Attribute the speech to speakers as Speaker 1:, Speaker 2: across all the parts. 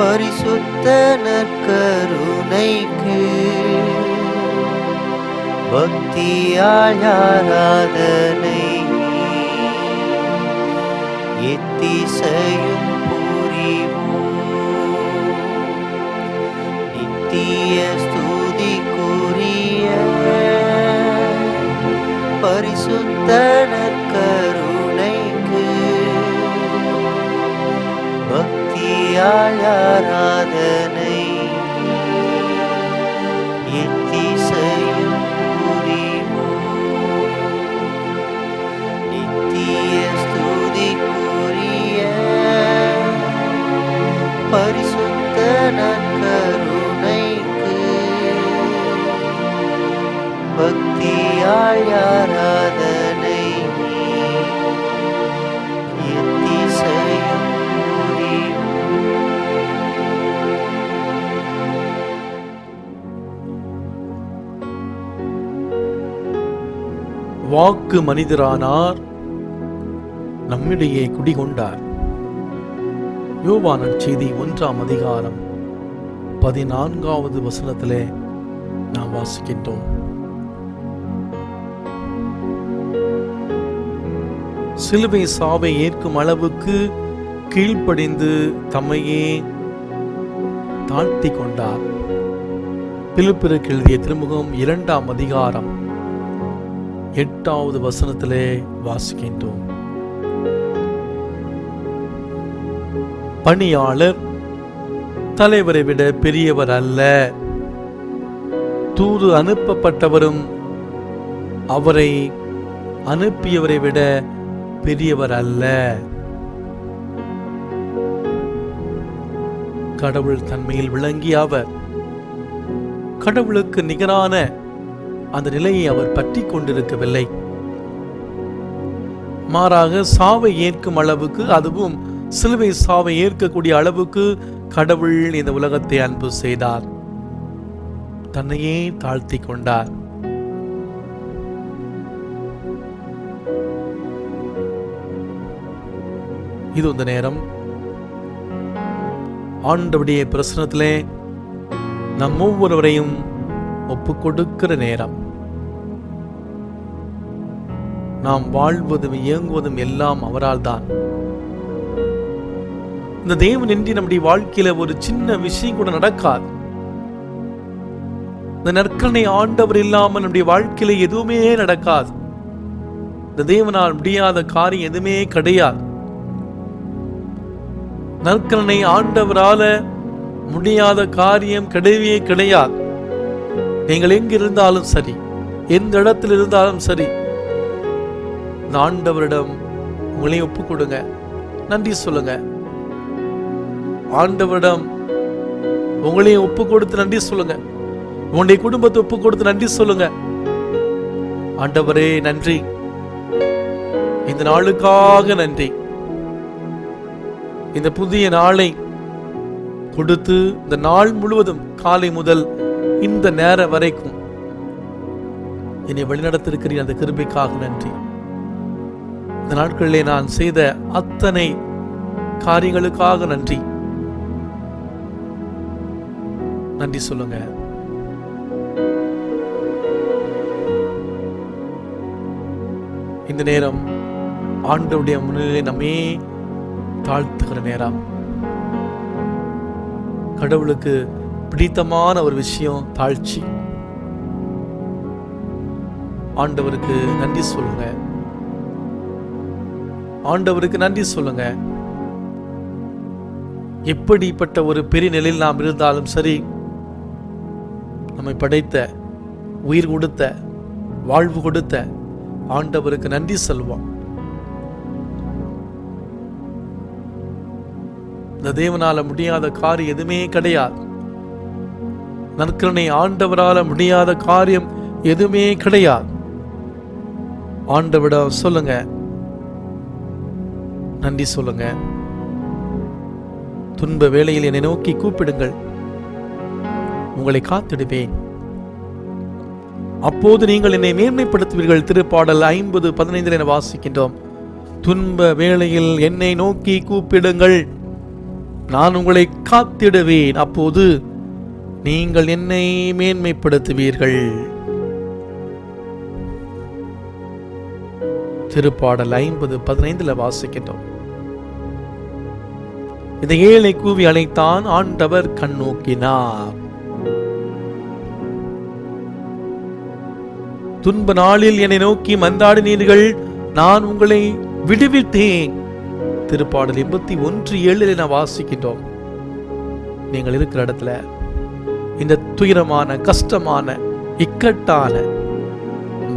Speaker 1: பரிசுத்த நற்கருணைக்கு பக்தியால் ஆராதனை எத்திசையும் புரிவோம். நித்திய ஸ்துதிக்குரிய பரிசுத்த நற்கருணைக்கு பக்தியால் ஆராதனை எத்திசையும் புரிவோம். நித்திய ஸ்துதிக்குரிய பரிசுத்த நற்கருணைக்கு பக்தியால் ஆராதனை எத்திசையும் புரிவோம்.
Speaker 2: வாக்கு மனிதரானார், நம்மிடையே குடிகொண்டார். யோவான் நற்செய்தி 1ஆம் அதிகாரம் 14வது வசனத்திலே நாம் வாசிக்கின்றோம். சிலுவை சாவை ஏற்கும் அளவுக்கு கீழ்ப்படிந்து தம்மையே தாழ்த்தி கொண்டார். பிலிப்பியருக்கு எழுதிய திருமுகம் 2ஆம் அதிகாரம் 8வது வசனத்திலே வாசிக்கின்றோம். பணியாளர் தலைவரை விட பெரியவர் அல்ல, தூது அனுப்பப்பட்டவரும் அவரை அனுப்பியவரை விட பெரியவர் அல்ல. கடவுள் தன்மையில் விளங்கிய அவர் கடவுளுக்கு நிகரான அந்த நிலையை அவர் பற்றி கொண்டிருக்கவில்லை. மாறாக சாவை ஏற்கும் அளவுக்கு, அதுவும் சிலுவை சாவை ஏற்கக்கூடிய அளவுக்கு கடவுள் இந்த உலகத்தை அன்பு செய்தார். தன்னையே தாழ்த்தி கொண்டார். இது இந்த நேரம் ஆண்டவருடைய பிரசன்னத்திலே நம் ஒவ்வொருவரையும் ஒப்புக் கொடுக்கிற நேரம். நாம் வாழ்வதும் இயங்குவதும் எல்லாம் அவரால் தான். இந்த தேவனின்றி நம்முடைய வாழ்க்கையில ஒரு சின்ன விஷயம் கூட நடக்காது. இந்த நற்கருணை ஆண்டவர் இல்லாமல் நம்முடைய வாழ்க்கையில எதுவுமே நடக்காது. இந்த தேவனால் முடியாத காரியம் எதுவுமே கிடையாது. நற்கருணை ஆண்டவரால முடியாத காரியம் கிடையவே கிடையாது. நீங்கள் எங்க இருந்தாலும் சரி, எந்த இடத்தில் இருந்தாலும் சரி, இந்த ஆண்டவரிடம் உங்களையும் ஒப்பு கொடுங்க, நன்றி சொல்லுங்க. ஆண்டவரிடம் உங்களையும் ஒப்பு கொடுத்து நன்றி சொல்லுங்க. உங்களுடைய குடும்பத்தை ஒப்பு கொடுத்து நன்றி சொல்லுங்க. ஆண்டவரே நன்றி, இந்த நாளுக்காக நன்றி. இந்த புதிய நாளை கொடுத்து இந்த நாள் முழுவதும் காலை முதல் இந்த நேரம் வரைக்கும் என்னை வழிநடத்திருக்கிற அந்த கிருபைக்காக நன்றி. இந்த நாட்களிலே நான் செய்த அத்தனை காரியங்களுக்காக நன்றி. நன்றி சொல்லுங்க. இந்த நேரம் ஆண்டவருடைய முன்னிலை நம்மே தாழ்த்துகிற நேரம். கடவுளுக்கு பிடித்தமான ஒரு விஷயம் தாழ்ச்சி. ஆண்டவருக்கு நன்றி சொல்லுங்க. ஆண்டவருக்கு நன்றி சொல்லுங்க. எப்படிப்பட்ட ஒரு பெரிய நிலையில் நாம் இருந்தாலும் சரி, நம்மை படைத்த, உயிர் கொடுத்த, வாழ்வு கொடுத்த ஆண்டவருக்கு நன்றி சொல்வோம். இந்த தேவனால முடியாத காரியம் எதுவுமே கிடையாது. நற்கருணை ஆண்டவரால முடியாத காரியம் எதுவுமே கிடையாது. ஆண்டவரிடம் சொல்லுங்க, நன்றி சொல்லுங்க. துன்ப வேளையில் என்னை நோக்கி கூப்பிடுங்கள், உங்களை காத்திடுவேன், அப்போது நீங்கள் என்னை மேன்மைப்படுத்துவீர்கள். திருப்பாடல் 50:15 என வாசிக்கின்றோம். துன்ப வேளையில் என்னை நோக்கி கூப்பிடுங்கள், நான் உங்களை காத்திடுவேன், அப்போது நீங்கள் என்னை மேன்மைப்படுத்துவீர்கள். திருப்பாடல் 50:15 வாசிக்கின்றோம். இந்த ஏழை கூவி அழைத்தான், ஆண்டவர் கண்ணோக்கினார். துன்ப நாளில் என்னை நோக்கி மன்றாடினீர்கள், நான் உங்களை விடுவித்தேன். திருப்பாடல் 81:7 வாசிக்கின்றோம். நீங்கள் இருக்கிற இடத்துல இந்த துயரமான, கஷ்டமான, இக்கட்டான,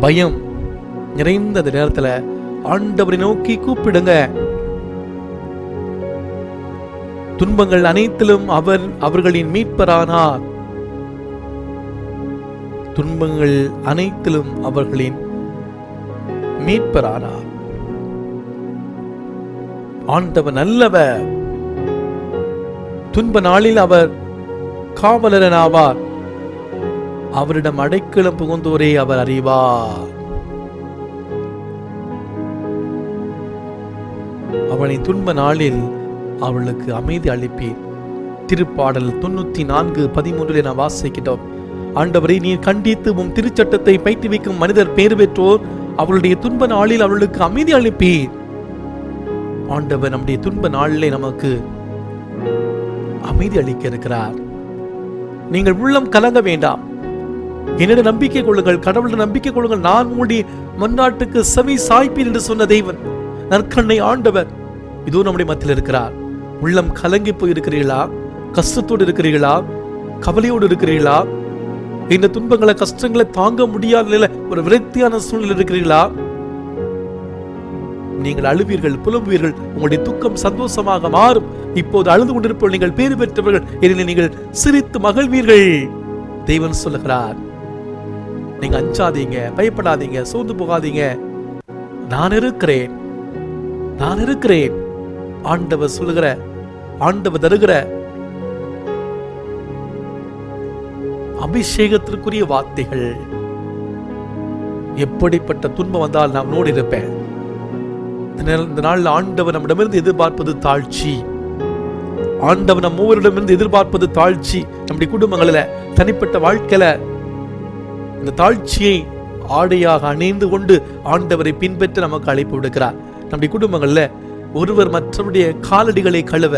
Speaker 2: பயம் நிறைந்த நேரத்துல ஆண்டவரை நோக்கி கூப்பிடுங்க. துன்பங்கள் அனைத்திலும் அவர் அவர்களின் மீட்பரானார். துன்பங்கள் அனைத்திலும் அவர்களின் மீட்பரானார். ஆண்டவர் நல்லவர். துன்ப நாளில் அவர் காவலரனாவார். அவரிடம் அடைக்கலம் புகுந்தோரே அவர் அறிவார். அவளின் துன்ப நாளில் அவளுக்கு அமைதி அளிப்பீர். திருப்பாடல் 94:13 வாசிக்கிட்டோம். ஆண்டவரை நீர் கண்டித்து உம் திருச்சட்டத்தை பயிற்றுவிக்கும் மனிதர் பேறு பெற்றோர். அவளுடைய துன்ப நாளில் அவளுக்கு அமைதி அளிப்பீர். ஆண்டவர் நம்முடைய துன்ப நாளிலே நமக்கு அமைதி அளிக்க இருக்கிறார். நீங்கள் உள்ளம் கலங்க வேண்டாம். என்னிடம் நம்பிக்கை கொள்ளுங்கள், கடவுளிடம் நம்பிக்கை கொள்ளுங்கள். நான் உங்களுடைய மன்றாட்டுக்கு செவி சாய்ப்பீர் என்று சொன்ன தெய்வன் நற்கண்ணை ஆண்டவர் இதோ நம்முடைய மத்தியில் இருக்கிறார். உள்ளம் கலங்கி போய் இருக்கிறீர்களா? கஷ்டத்தோடு இருக்கிறீர்களா? கவலையோடு இருக்கிறீர்களா? இந்த துன்பங்களை, கஷ்டங்களை தாங்க முடியாத ஒரு விரக்தியான சூழ்நிலை இருக்கிறீர்களா? நீங்கள் அழுவீர்கள், புலம்புவீர்கள். உங்களுடைய துக்கம் சந்தோஷமாக மாறும். இப்போது அழுது கொண்டிருப்பவர்கள் நீங்கள் பேறு பெற்றவர்கள், எனினும் நீங்கள் சிரித்து மகிழ்வீர்கள். தெய்வன் சொல்லுகிறார், நீங்க அஞ்சாதீங்க, பயப்படாதீங்க, சோர்ந்து போகாதீங்க. நான் இருக்கிறேன், நான் இருக்கிறேன். ஆண்டவர் சொல்லுகிற, ஆண்டவர் தருகிற அபிஷேகத்திற்குரிய வார்த்தைகள். எப்படிப்பட்ட துன்பம் வந்தால் நான் நோடி இருப்பேன். இந்த நாளில் ஆண்டவர் நம்மிடமிருந்து எதிர்பார்ப்பது தாழ்ச்சி. ஆண்டவர் நம் மூவரிடமிருந்து எதிர்பார்ப்பது தாழ்ச்சி. நம்முடைய குடும்பங்களில், தனிப்பட்ட வாழ்க்கையில இந்த தாழ்ச்சியை ஆடையாக அணிந்து கொண்டு ஆண்டவரை பின்பற்ற நமக்கு அழைப்பு விடுக்கிறார். நம்முடைய குடும்பங்கள்ல ஒருவர் மற்றவருடைய காலடிகளை கழுவ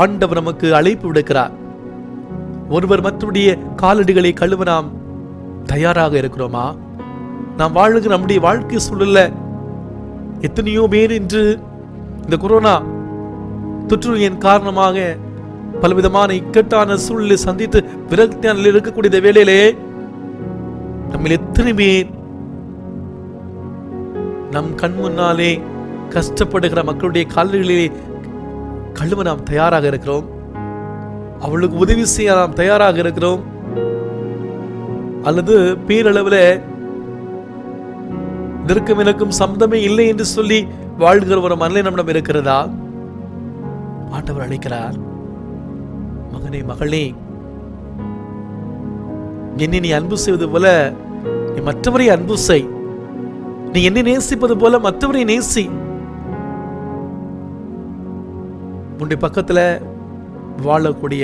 Speaker 2: ஆண்டவர் நமக்கு அழைப்பு விடுக்கிறார். ஒருவர் மற்றவருடைய காலடிகளை கழுவ நாம் தயாராக இருக்கிறோமா? நாம் வாழுகிற நம்முடைய வாழ்க்கை சூழல்ல எத்தனையோ பேர் இன்று இந்த கொரோனா தொற்றுநோயின் காரணமாக பலவிதமான இக்கட்டான சூழலை சந்தித்து விரக்தியான இருக்கக்கூடிய வேளையிலே நம்ம எத்தனை பேர் நம் கண் முன்னாலே கஷ்டப்படுகிற மக்களுடைய கால்களிலே கழுவ நாம் தயாராக இருக்கிறோம். அவளுக்கு உதவி செய்ய நாம் தயாராக இருக்கிறோம். அல்லது பேரளவில் இதற்கும் எனக்கும் சம்பந்தமே இல்லை என்று சொல்லி வாழ்கிற ஒரு மனநிலை நம்மிடம் இருக்கிறதா? ஆண்டவர் அழைக்கிறார், மகனே, மகளே, என்னை நீ அன்பு செய்வது போல நீ மற்றவரை அன்பு செய். நீ என்னை நேசிப்பது போல மற்றவரை நேசி. உன்னுடைய பக்கத்துல வாழக்கூடிய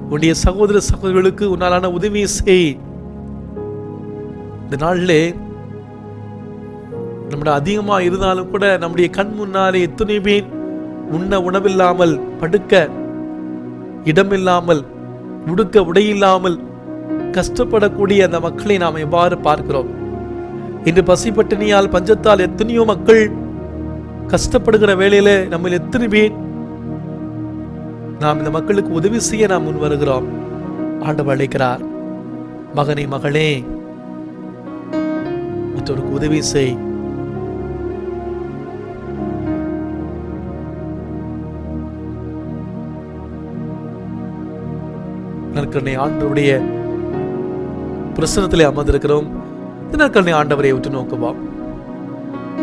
Speaker 2: உன்னுடைய சகோதர சகோதரிகளுக்கு உன்னாலான உதவியை செய். இந்த நாளிலே நம்முடைய அதிகமா இருந்தாலும் கூட நம்முடைய கண் முன்னாலே எத்தனை பேர் உண்ண உணவில்லாமல், படுக்க இடமில்லாமல், உடுக்க உடையில்லாமல் கஷ்டப்படக்கூடிய அந்த மக்களை நாம் எவ்வாறு பார்க்கிறோம்? இன்று பசிப்பட்டினியால், பஞ்சத்தால் எத்தனையோ மக்கள் கஷ்டப்படுகிற வேளையில நம்ம எத்தனை பேர் நாம் இந்த மக்களுக்கு உதவி செய்ய நாம் முன் வருகிறோம்? ஆண்டவர் அழைக்கிறார், மகனே, மகளே, மற்றவருக்கு உதவி செய். நற்கருணை ஆண்டவருடைய பிரசன்னத்திலே அமர்ந்திருக்கிறோம். இந்த நற்கருணை ஆண்டவரை உற்று நோக்குவோம்.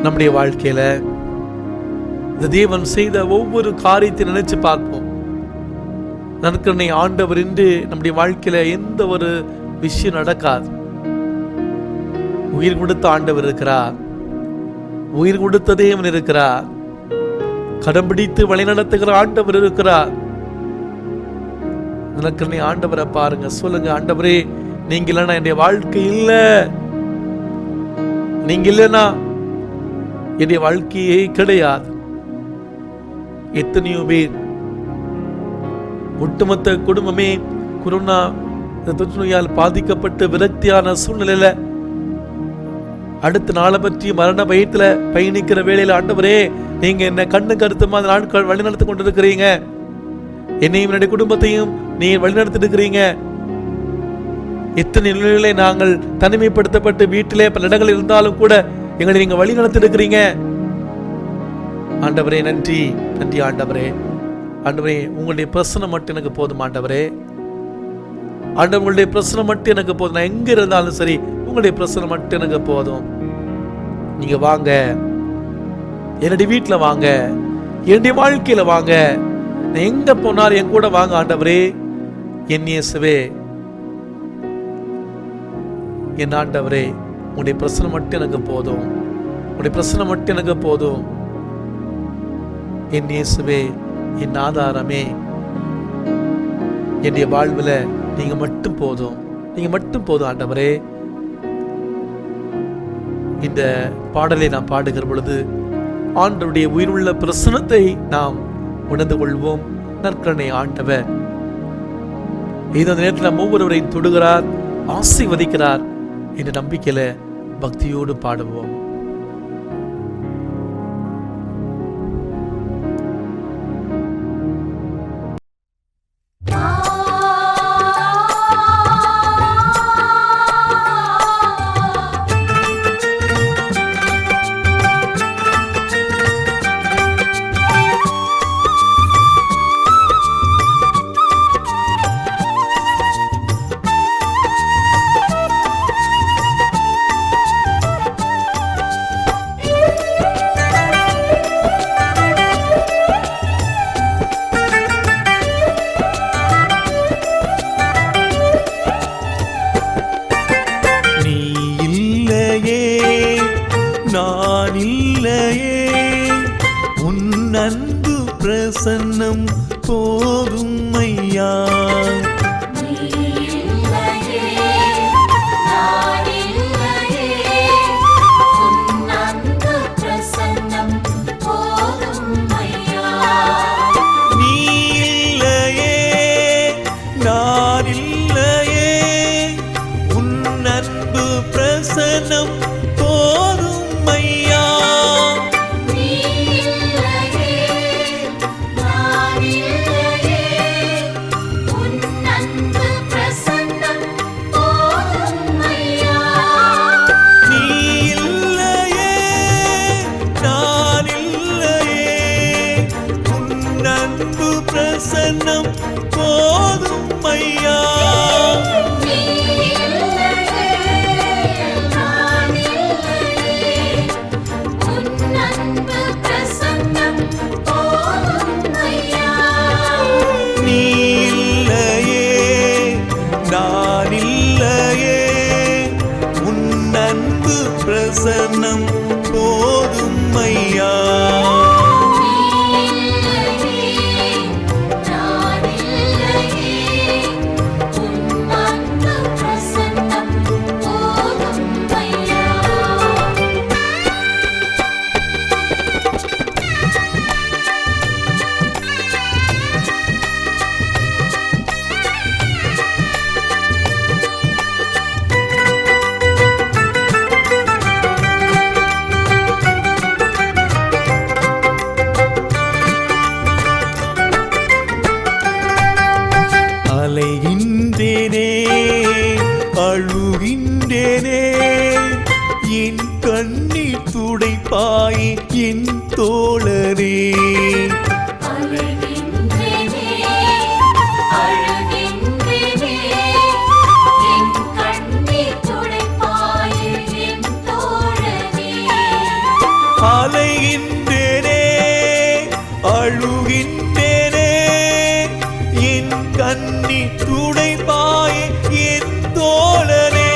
Speaker 2: நம்முடைய வாழ்க்கையில இந்த தேவன் செய்த ஒவ்வொரு காரியத்தை நினைச்சு பார்ப்போம். நற்கருணை ஆண்டவர் இன்று நம்முடைய வாழ்க்கையில எந்த ஒரு விஷயம் நடக்காது. உயிர் கொடுத்த ஆண்டவர் இருக்கிறார். உயிர் கொடுத்த தேவன் இருக்கிறார். கடம் பிடித்து வழி நடத்துகிற ஆண்டவர் இருக்கிறார். நிலக்கண்ணி ஆண்டவரை பாருங்க, சொல்லுங்க, ஆண்டவரே நீங்க இல்லைன்னா என்னுடைய வாழ்க்கை இல்ல, நீங்க இல்லைன்னா என்னுடைய வாழ்க்கையே கிடையாது. எத்தனையோ பேர், ஒட்டுமொத்த குடும்பமே கொரோனா தொற்று நோயால் பாதிக்கப்பட்டு விரக்தியான சூழ்நிலையில அடுத்த நாளை பற்றி மரண பயத்துல பயணிக்கிற வேளையில ஆண்டவரே நீங்க என்ன கண்ணு கருத்துமா அந்த நாட்கள் வழிநடத்தி கொண்டிருக்கிறீங்க, என்னையும் என்னுடைய குடும்பத்தையும் நீ வழிநடத்திட்டு இருக்கிறீங்க. எத்தனை நிலையிலே நாங்கள் தனிமைப்படுத்தப்பட்டு வீட்டிலே பல இடங்கள் இருந்தாலும் கூட எங்களை நீங்க வழி நடத்தி இருக்கிறீங்க. ஆண்டவரே நன்றி, நன்றி ஆண்டவரே. ஆண்டவரே உங்களுடைய பிரசனம் மட்டும் எனக்கு போதும் ஆண்டவரே. ஆண்டவர் உங்களுடைய பிரசனம் மட்டும் எனக்கு போதும். நான் எங்க இருந்தாலும் சரி உங்களுடைய பிரசனம் மட்டும் எனக்கு போதும். நீங்க வாங்க, என்னுடைய வீட்டுல வாங்க, என்னுடைய வாழ்க்கையில வாங்க, நான் எங்க போனாலும் என் கூட வாங்க ஆண்டவரே. என் இயேசுவே, என் ஆண்டவரே, உங்களுடைய பிரசனம் மட்டும் எனக்கு போதும், உங்களுடைய பிரசனம் மட்டும் எனக்கு போதும். என் இயேசுவே, என் ஆதாரமே, என்னுடைய வாழ்வில் நீங்க மட்டும் போதும், நீங்க மட்டும் போதும் ஆண்டவரே. இந்த பாடலை நாம் பாடுகிற பொழுது ஆண்டவருடைய உயிருள்ள பிரசனத்தை நாம் உணர்ந்து கொள்வோம். நற்கருணை ஆண்டவர் இந்த நேரத்தில் நம்ம ஒவ்வொருவரையும் தொடுகிறார், ஆசீர்வதிக்கிறார் என்ற நம்பிக்கையில பக்தியோடு பாடுவோம். நான் இல்லையே, உன் அன்பு பிரசன்னம் போதும் ஐயா. நீ இல்லையே, நான் இல்லையே, உன் அன்பு பிரசன்னம் பிரசன்னம் போதும் ஐயா. நீ இல்லையே, நான் இல்லையே, உன் அன்பு பிரசன்னம் போதும் ஐயா. அலைகின்றேனே, அழுகின்றேனே, என் கண்ணீர் துடைப்பாய் என் தோழரே. அலைகின்றேனே, அழுகின்றேனே, என் கண்ணீர் துடைப்பாய் என் தோழரே.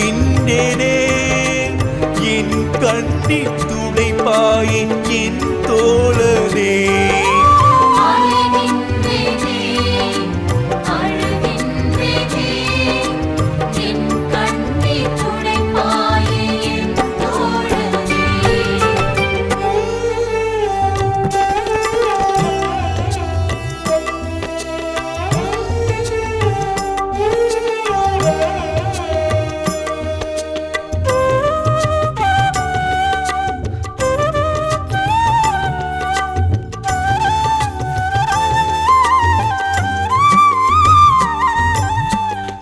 Speaker 3: அழுகின்றேனே என் கண்ணீர் துடைப்பாயே என் தோழனே.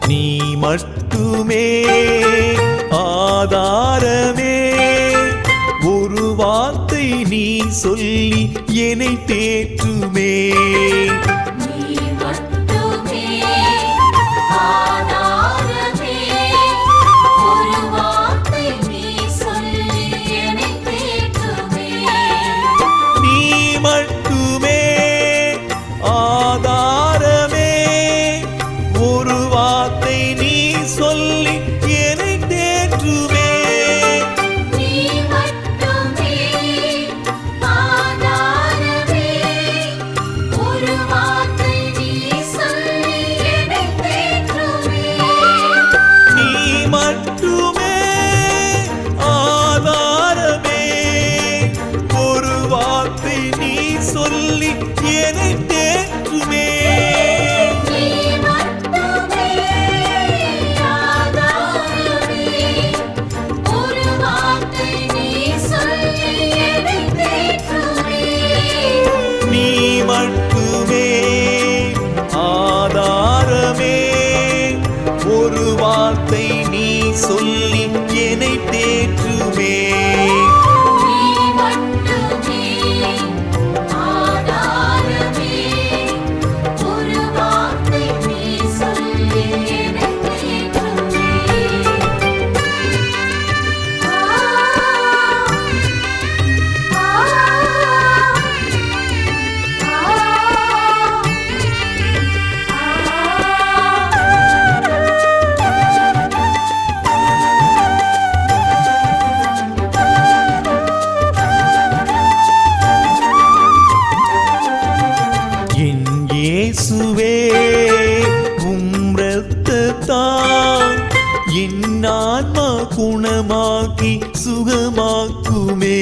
Speaker 3: நீ மட்டுமே ஆதாரமே, ஒரு வார்த்தை நீ சொல்லி என்னை தேற்றுமே. சொல்லி என்னை தேற்றுமே. இயேசுவே உம் இரத்தத்தால் என் ஆன்மா குணமாக்கி சுகமாக்குமே.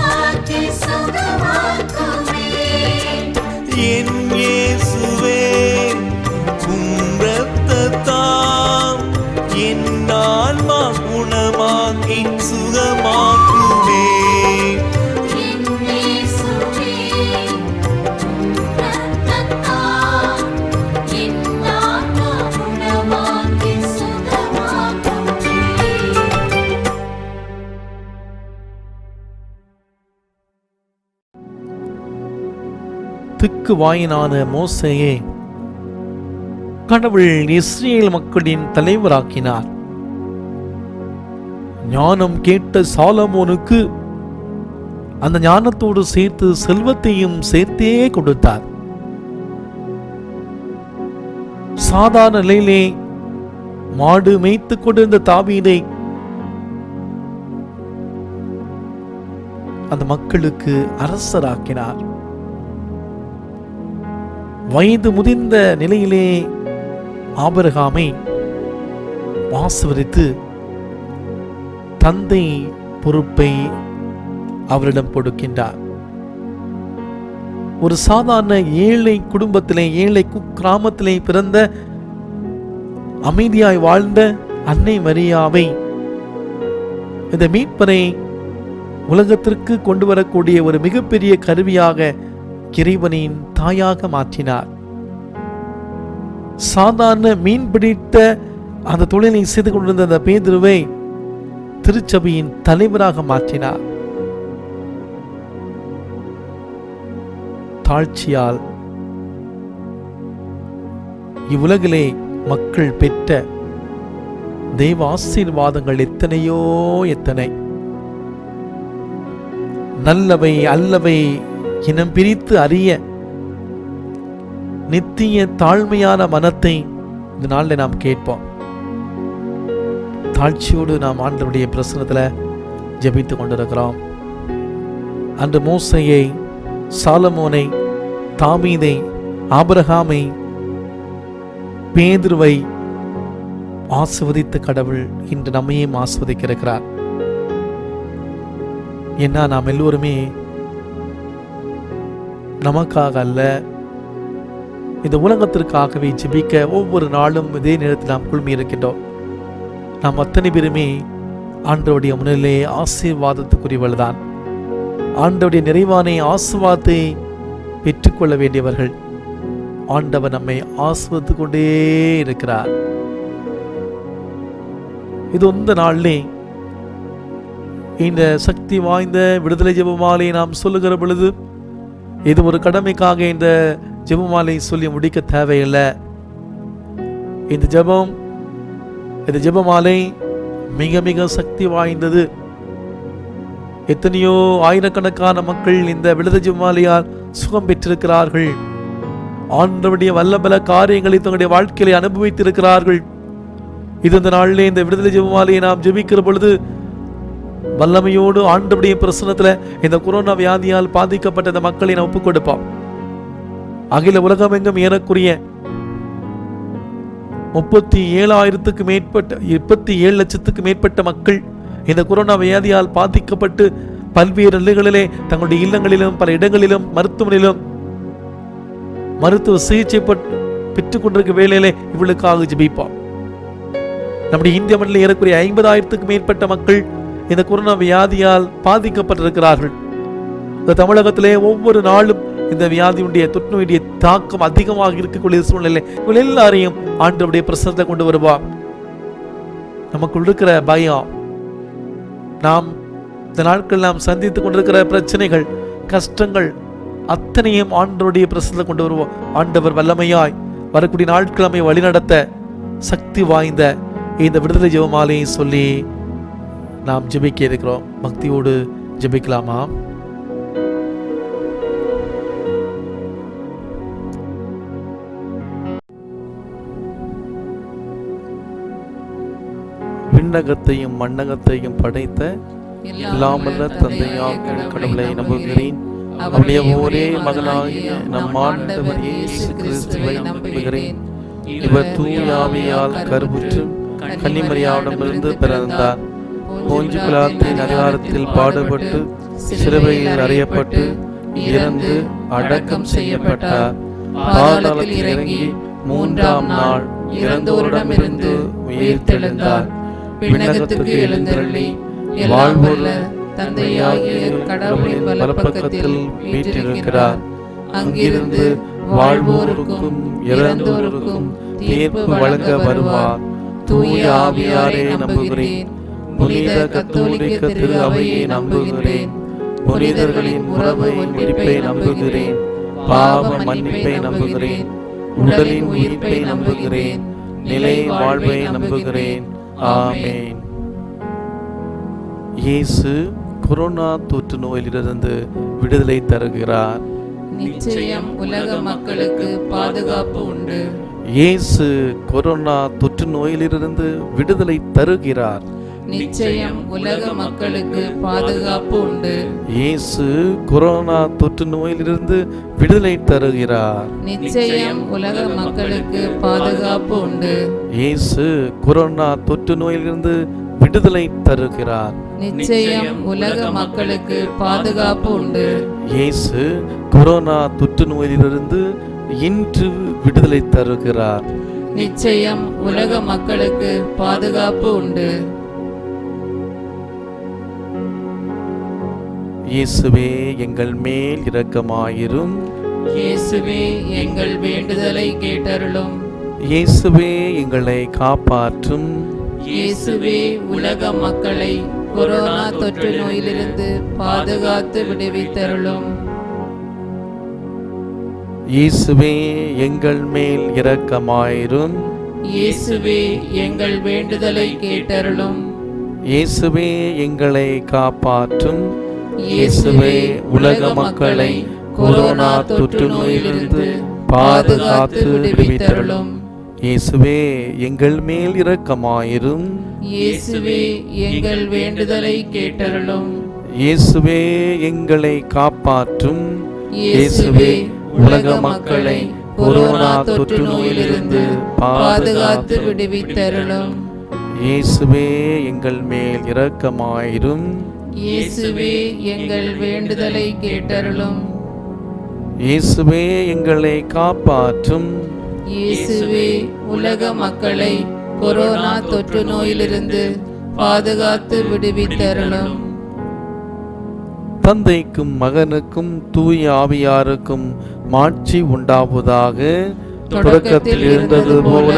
Speaker 3: குணமாக்கி சுகமாக்குமே. என் இயேசுவே உம் இரத்தத்தால் என் ஆன்மா குணமாக்கி சுகமாக்குமே.
Speaker 2: திக்கு வாயினான மோசேயை கடவுள் இஸ்ரேல் மக்களின் தலைவராக்கினார். ஞானம் கேட்ட சாலமோனுக்கு அந்த ஞானத்தோடு சேர்த்து செல்வத்தையும் சேர்த்தே கொடுத்தார். சாதாரண நிலையிலே மாடு மேய்த்துக் கொண்டிருந்த தாவீதை அந்த மக்களுக்கு அரசராக்கினார். வயது முதிர்ந்த நிலையிலே ஆபிரகாமை ஆசீர்வதித்து தந்தை பொறுப்பை அவரிடம் கொடுக்கின்றார். ஒரு சாதாரண ஏழை குடும்பத்திலே, ஏழை கிராமத்திலே பிறந்த அமைதியாய் வாழ்ந்த அன்னை மரியாவை இந்த மீட்பரை உலகத்திற்கு கொண்டு வரக்கூடிய ஒரு மிகப்பெரிய கருவியாக இறைவனின் தாயாக மாற்றினார். சாதாரண மீன் பிடித்த அந்த தொழிலை செய்து கொண்டிருந்த அந்த பேதுருவை திருச்சபையின் தலைவராக மாற்றினார். தாழ்ச்சியால் இவ்வுலகிலே மக்கள் பெற்ற தெய்வ ஆசீர்வாதங்கள் எத்தனையோ எத்தனை. நல்லவை அல்லவை இனம் பிரித்து அறிய நித்திய தாழ்மையான மனத்தை இந்த நாளில் நாம் கேட்போம். தாழ்ச்சியோடு நாம் ஆண்டவருடைய பிரசன்னத்தில் ஜெபித்துக் கொண்டிருக்கிறோம். அன்று மோசையை, சாலமோனை, தாவீதை, ஆபிரகாமை, பேதுருவை ஆசீர்வதித்த கடவுள் இன்று நம்மையும் ஆசீர்வதிக்க இருக்கிறார். ஏன்னா நாம் எல்லோருமே நமக்காக அல்ல, இந்த உலகத்திற்காகவே ஜெபிக்க ஒவ்வொரு நாளும் இதே நேரத்தில் நாம் குழுமி இருக்கின்றோம். நாம் அத்தனை பேருமே ஆண்டவருடைய முன்னிலே ஆசீர்வாதத்துக்குரியவர்கள் தான். ஆண்டவருடைய நிறைவான ஆசீர்வாதத்தை பெற்றுக்கொள்ள வேண்டியவர்கள். ஆண்டவர் நம்மை ஆசீர்வதித்து கொண்டே இருக்கிறார். இது இந்த நாளிலே இந்த சக்தி வாய்ந்த விடுதலை ஜெபமாலை நாம் சொல்லுகிற பொழுது இது ஒரு கடமைக்காக இந்த ஜெபமாலை சொல்லி முடிக்க தேவையில்லை. இந்த ஜெபமாலை மிக மிக சக்தி வாய்ந்தது. எத்தனையோ ஆயிரக்கணக்கான மக்கள் இந்த விடுதலை ஜெபமாலையால் சுகம் பெற்றிருக்கிறார்கள். ஆண்டவருடைய வல்லபல காரியங்களை தங்களுடைய வாழ்க்கையை அனுபவித்திருக்கிறார்கள். இது இந்த நாளிலே இந்த விடுதலை ஜெபமாலையை நாம் ஜெபிக்கிற பொழுது வல்லமையோடு ஆண்டவருடைய பிரசன்னத்துல இந்த கொரோனா வியாதியால் பாதிக்கப்பட்ட இந்த மக்களை நாம் ஒப்புக் கொடுப்போம். அகில உலகமெங்கும் ஏறக்குரிய 37 லட்சத்துக்கு மேற்பட்ட மக்கள் இந்த கொரோனா வியாதியால் பாதிக்கப்பட்டு பல்வேறு நிலைகளிலே தங்களுடைய இல்லங்களிலும் பல இடங்களிலும் மருத்துவமனையிலும் மருத்துவ சிகிச்சை பெற்றுக் கொண்டிருக்க வேளையிலே இவளுக்காக ஜெபிப்போம். நம்முடைய இந்திய மண்ணில் ஏறக்குரிய 50,000க்கு மேற்பட்ட மக்கள் இந்த கொரோனா வியாதியால் பாதிக்கப்பட்டிருக்கிறார்கள். இந்த தமிழகத்திலே ஒவ்வொரு நாளும் இந்த வியாதியுடைய தொற்றுநோயுடைய தாக்கம் அதிகமாக இருக்கக்கூடிய சூழ்நிலை இவள் எல்லாரையும் ஆண்டவருடைய பிரசன்னத்தை கொண்டு வருவார். நமக்குள் இருக்கிற பயம், நாம் இந்த நாட்கள் நாம் சந்தித்துக் கொண்டிருக்கிற பிரச்சனைகள், கஷ்டங்கள் அத்தனையும் ஆண்டவருடைய பிரசன்னத்தை கொண்டு வருவோம். ஆண்டவர் வல்லமையாய் வரக்கூடிய நாட்கிழமை வழிநடத்த சக்தி வாய்ந்த இந்த விடுதலை ஜெபமாலையை சொல்லி நாம் ஜெபிக்க இருக்கிறோம். பக்தியோடு ஜெபிக்கலாமா? விண்ணகத்தையும் மண்ணகத்தையும் படைத்த எல்லாமல்ல தந்தையாகிய கடவுளை நம்புகிறேன். அவருடைய ஒரே மகனாகிய நம் ஆண்டவர் இயேசு கிறிஸ்துவை நம்புகிறேன். இவர் தூய ஆவியால் கருவுற்று கன்னிமரியாவிடமிருந்து பிறந்தார். போஞ்சு பிலாத்தின் அதிகாரத்தில் பாடுபட்டு சிலுவையில் அறையப்பட்டு இறந்து அடக்கம் செய்யப்பட்டார். பாதாளத்தில் இறங்கி 3ஆம் நாள் இறந்தோரிடமிருந்து உயிர்த்தெழுந்தார். விண்ணகத்துக்கு எழுந்தருளி வாழ்வுள்ள தந்தையாகிய கடவுளின் வலப்பக்கத்தில் வீற்றிருக்கிறார். அங்கிருந்து வாழ்வோருக்கும் இறந்தோருக்கும் தீர்ப்பு வழங்க வருவார். தூய ஆவியாரை நம்புகிறேன். புனித கத்தோலிக்க திரு அவையை நம்புகிறேன். புனிதர்களின் உறவை மீட்பை நம்புகிறேன். பாவ மன்னிப்பை நம்புகிறேன். உடலின் உயிர்ப்பை நம்புகிறேன். நிலை வாழ்வை நம்புகிறேன். ஆமென். இயேசு கொரோனா தொற்று நோயிலிருந்து விடுதலை தருகிறார்.
Speaker 4: நிச்சயம் உலக மக்களுக்கு பாதுகாப்பு உண்டு.
Speaker 2: இயேசு கொரோனா தொற்று நோயிலிருந்து விடுதலை தருகிறார்.
Speaker 4: நிச்சயம் உலக மக்களுக்கு பாதுகாப்பு உண்டு.
Speaker 2: இயேசு கொரோனா தொற்று நோயிலிருந்து விடுதலை தருகிறார்.
Speaker 4: நிச்சயம் உலக மக்களுக்கு பாதுகாப்பு உண்டு.
Speaker 2: இயேசு கொரோனா தொற்று நோயிலிருந்து விடுதலை தருகிறார்.
Speaker 4: நிச்சயம் உலக மக்களுக்கு பாதுகாப்பு உண்டு.
Speaker 2: இயேசு கொரோனா தொற்று நோயிலிருந்து இன்று விடுதலை தருகிறார்.
Speaker 4: நிச்சயம் உலக மக்களுக்கு பாதுகாப்பு உண்டு.
Speaker 2: இயேசுவே எங்கள் மேல் இரக்கமாயிரும்.
Speaker 4: இயேசுவே எங்கள் வேண்டுதலை கேட்டருளும்.
Speaker 2: இயேசுவே எங்களை காப்பாற்றும்.
Speaker 4: இயேசுவே உலக மக்களை கொரோனா தொற்று நோயிலிருந்து பாதுகாத்து விடுவித்தருளும்.
Speaker 2: இயேசுவே எங்கள் மேல் இரக்கமாயிரும்.
Speaker 4: இயேசுவே எங்கள் வேண்டுதலை கேட்டருளும்.
Speaker 2: இயேசுவே எங்களை காப்பாற்றும்.
Speaker 4: இயேசுவே உலக மக்களை கொரோனா தொற்று நோயிலிருந்து பாதுகாத்து விடுவித்தருளும்.
Speaker 2: இயேசுவே எங்கள் மேல் இரக்கமாயிரும்.
Speaker 4: இயேசுவே எங்கள் வேண்டுதலை கேட்டருளும்.
Speaker 2: இயேசுவே எங்களை காப்பாற்றும்.
Speaker 4: இயேசுவே உலக மக்களை கொரோனா தொற்று நோயிலிருந்து பாதுகாத்து விடுவித்தருளும்.
Speaker 2: இயேசுவே எங்கள் மேல் இரக்கமாயிரும்.
Speaker 4: இயேசுவே எங்கள் வேண்டுதலை கேட்டருளும்.
Speaker 2: இயேசுவே எங்களை காப்பாற்றும்.
Speaker 4: இயேசுவே உலக மக்களை கொரோனா தொற்று நோயிலிருந்து பாதுகாத்து விடுவித்தருளும்.
Speaker 2: தந்தைக்கும் மகனுக்கும் தூய ஆவியாருக்கும் மாட்சி உண்டாவதாக. தொடக்கத்தில் இருந்தது போல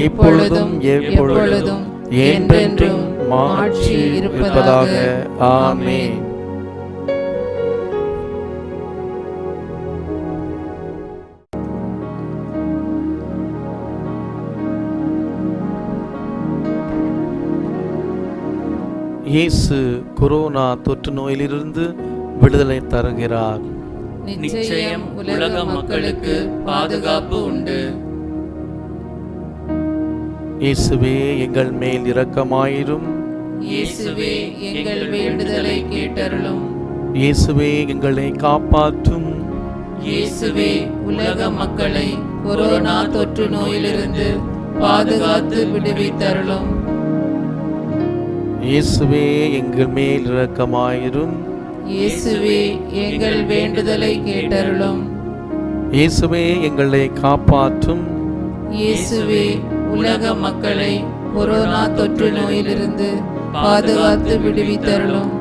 Speaker 2: இப்பொழுதும் எப்பொழுதும் என்றென்றும் மாட்சி இருப்பதாக. ஆமென். இயேசு கொரோனா தொற்று நோயிலிருந்து விடுதலை தருகிறார்.
Speaker 4: நிச்சயம் உலக மக்களுக்கு பாதுகாப்பு உண்டு.
Speaker 2: இயேசுவே எங்கள் மேல் இரக்கமாயிரும்.
Speaker 4: இயேசுவே எங்கள் வேண்டுதலை கேட்டருளும்.
Speaker 2: இயேசுவே எங்களை காப்பாற்றும்.
Speaker 4: இயேசுவே உலக மக்களை கொரோனா தொற்று நோயிலிருந்து பாதுகாத்து விடுவித்தருளும்.
Speaker 2: இயேசுவே எங்கள் மேல் இரக்கமாயிரும்.
Speaker 4: இயேசுவே எங்கள் வேண்டுதலை கேட்டருளும்.
Speaker 2: இயேசுவே எங்களை காப்பாற்றும்.
Speaker 4: இயேசுவே உலக மக்களை கொரோனா தொற்று நோயிலிருந்து பாதுகாத்து விடுவித்தருளும்.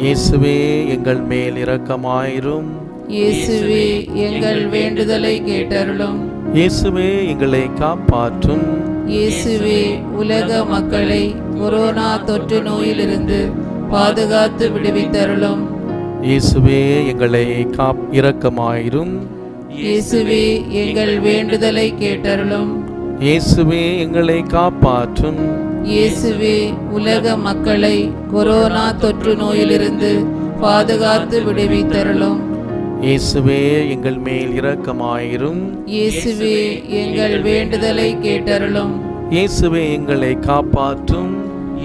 Speaker 2: இயேசுவே எங்கள் மேல் இரக்கமாயிரும்.
Speaker 4: இயேசுவே எங்கள் வேண்டுதலை கேட்டருளும்.
Speaker 2: இயேசுவே எங்களை காப்பாற்றும்.
Speaker 4: இயேசுவே உலக மக்களை கொரோனா தொற்று நோயிலிருந்து பாதுகாத்து விடுவித்தருளும்.
Speaker 2: இயேசுவே எங்களை இரக்கமாயிரும்.
Speaker 4: இயேசுவே எங்கள் வேண்டுதலை கேட்டருளும்.
Speaker 2: இயேசுவே எங்களை காப்பாற்றும்.
Speaker 4: இயேசுவே உலக மக்களை கொரோனா தொற்று நோயிலிருந்து பாதுகாத்து விடுவித்தருளும்.
Speaker 2: இயேசுவே எங்கள் மேல் இரக்கமாயிரும்.
Speaker 4: இயேசுவே எங்கள் வேண்டுதலை கேட்டருளும்.
Speaker 2: இயேசுவே எங்களை காப்பாற்றும்.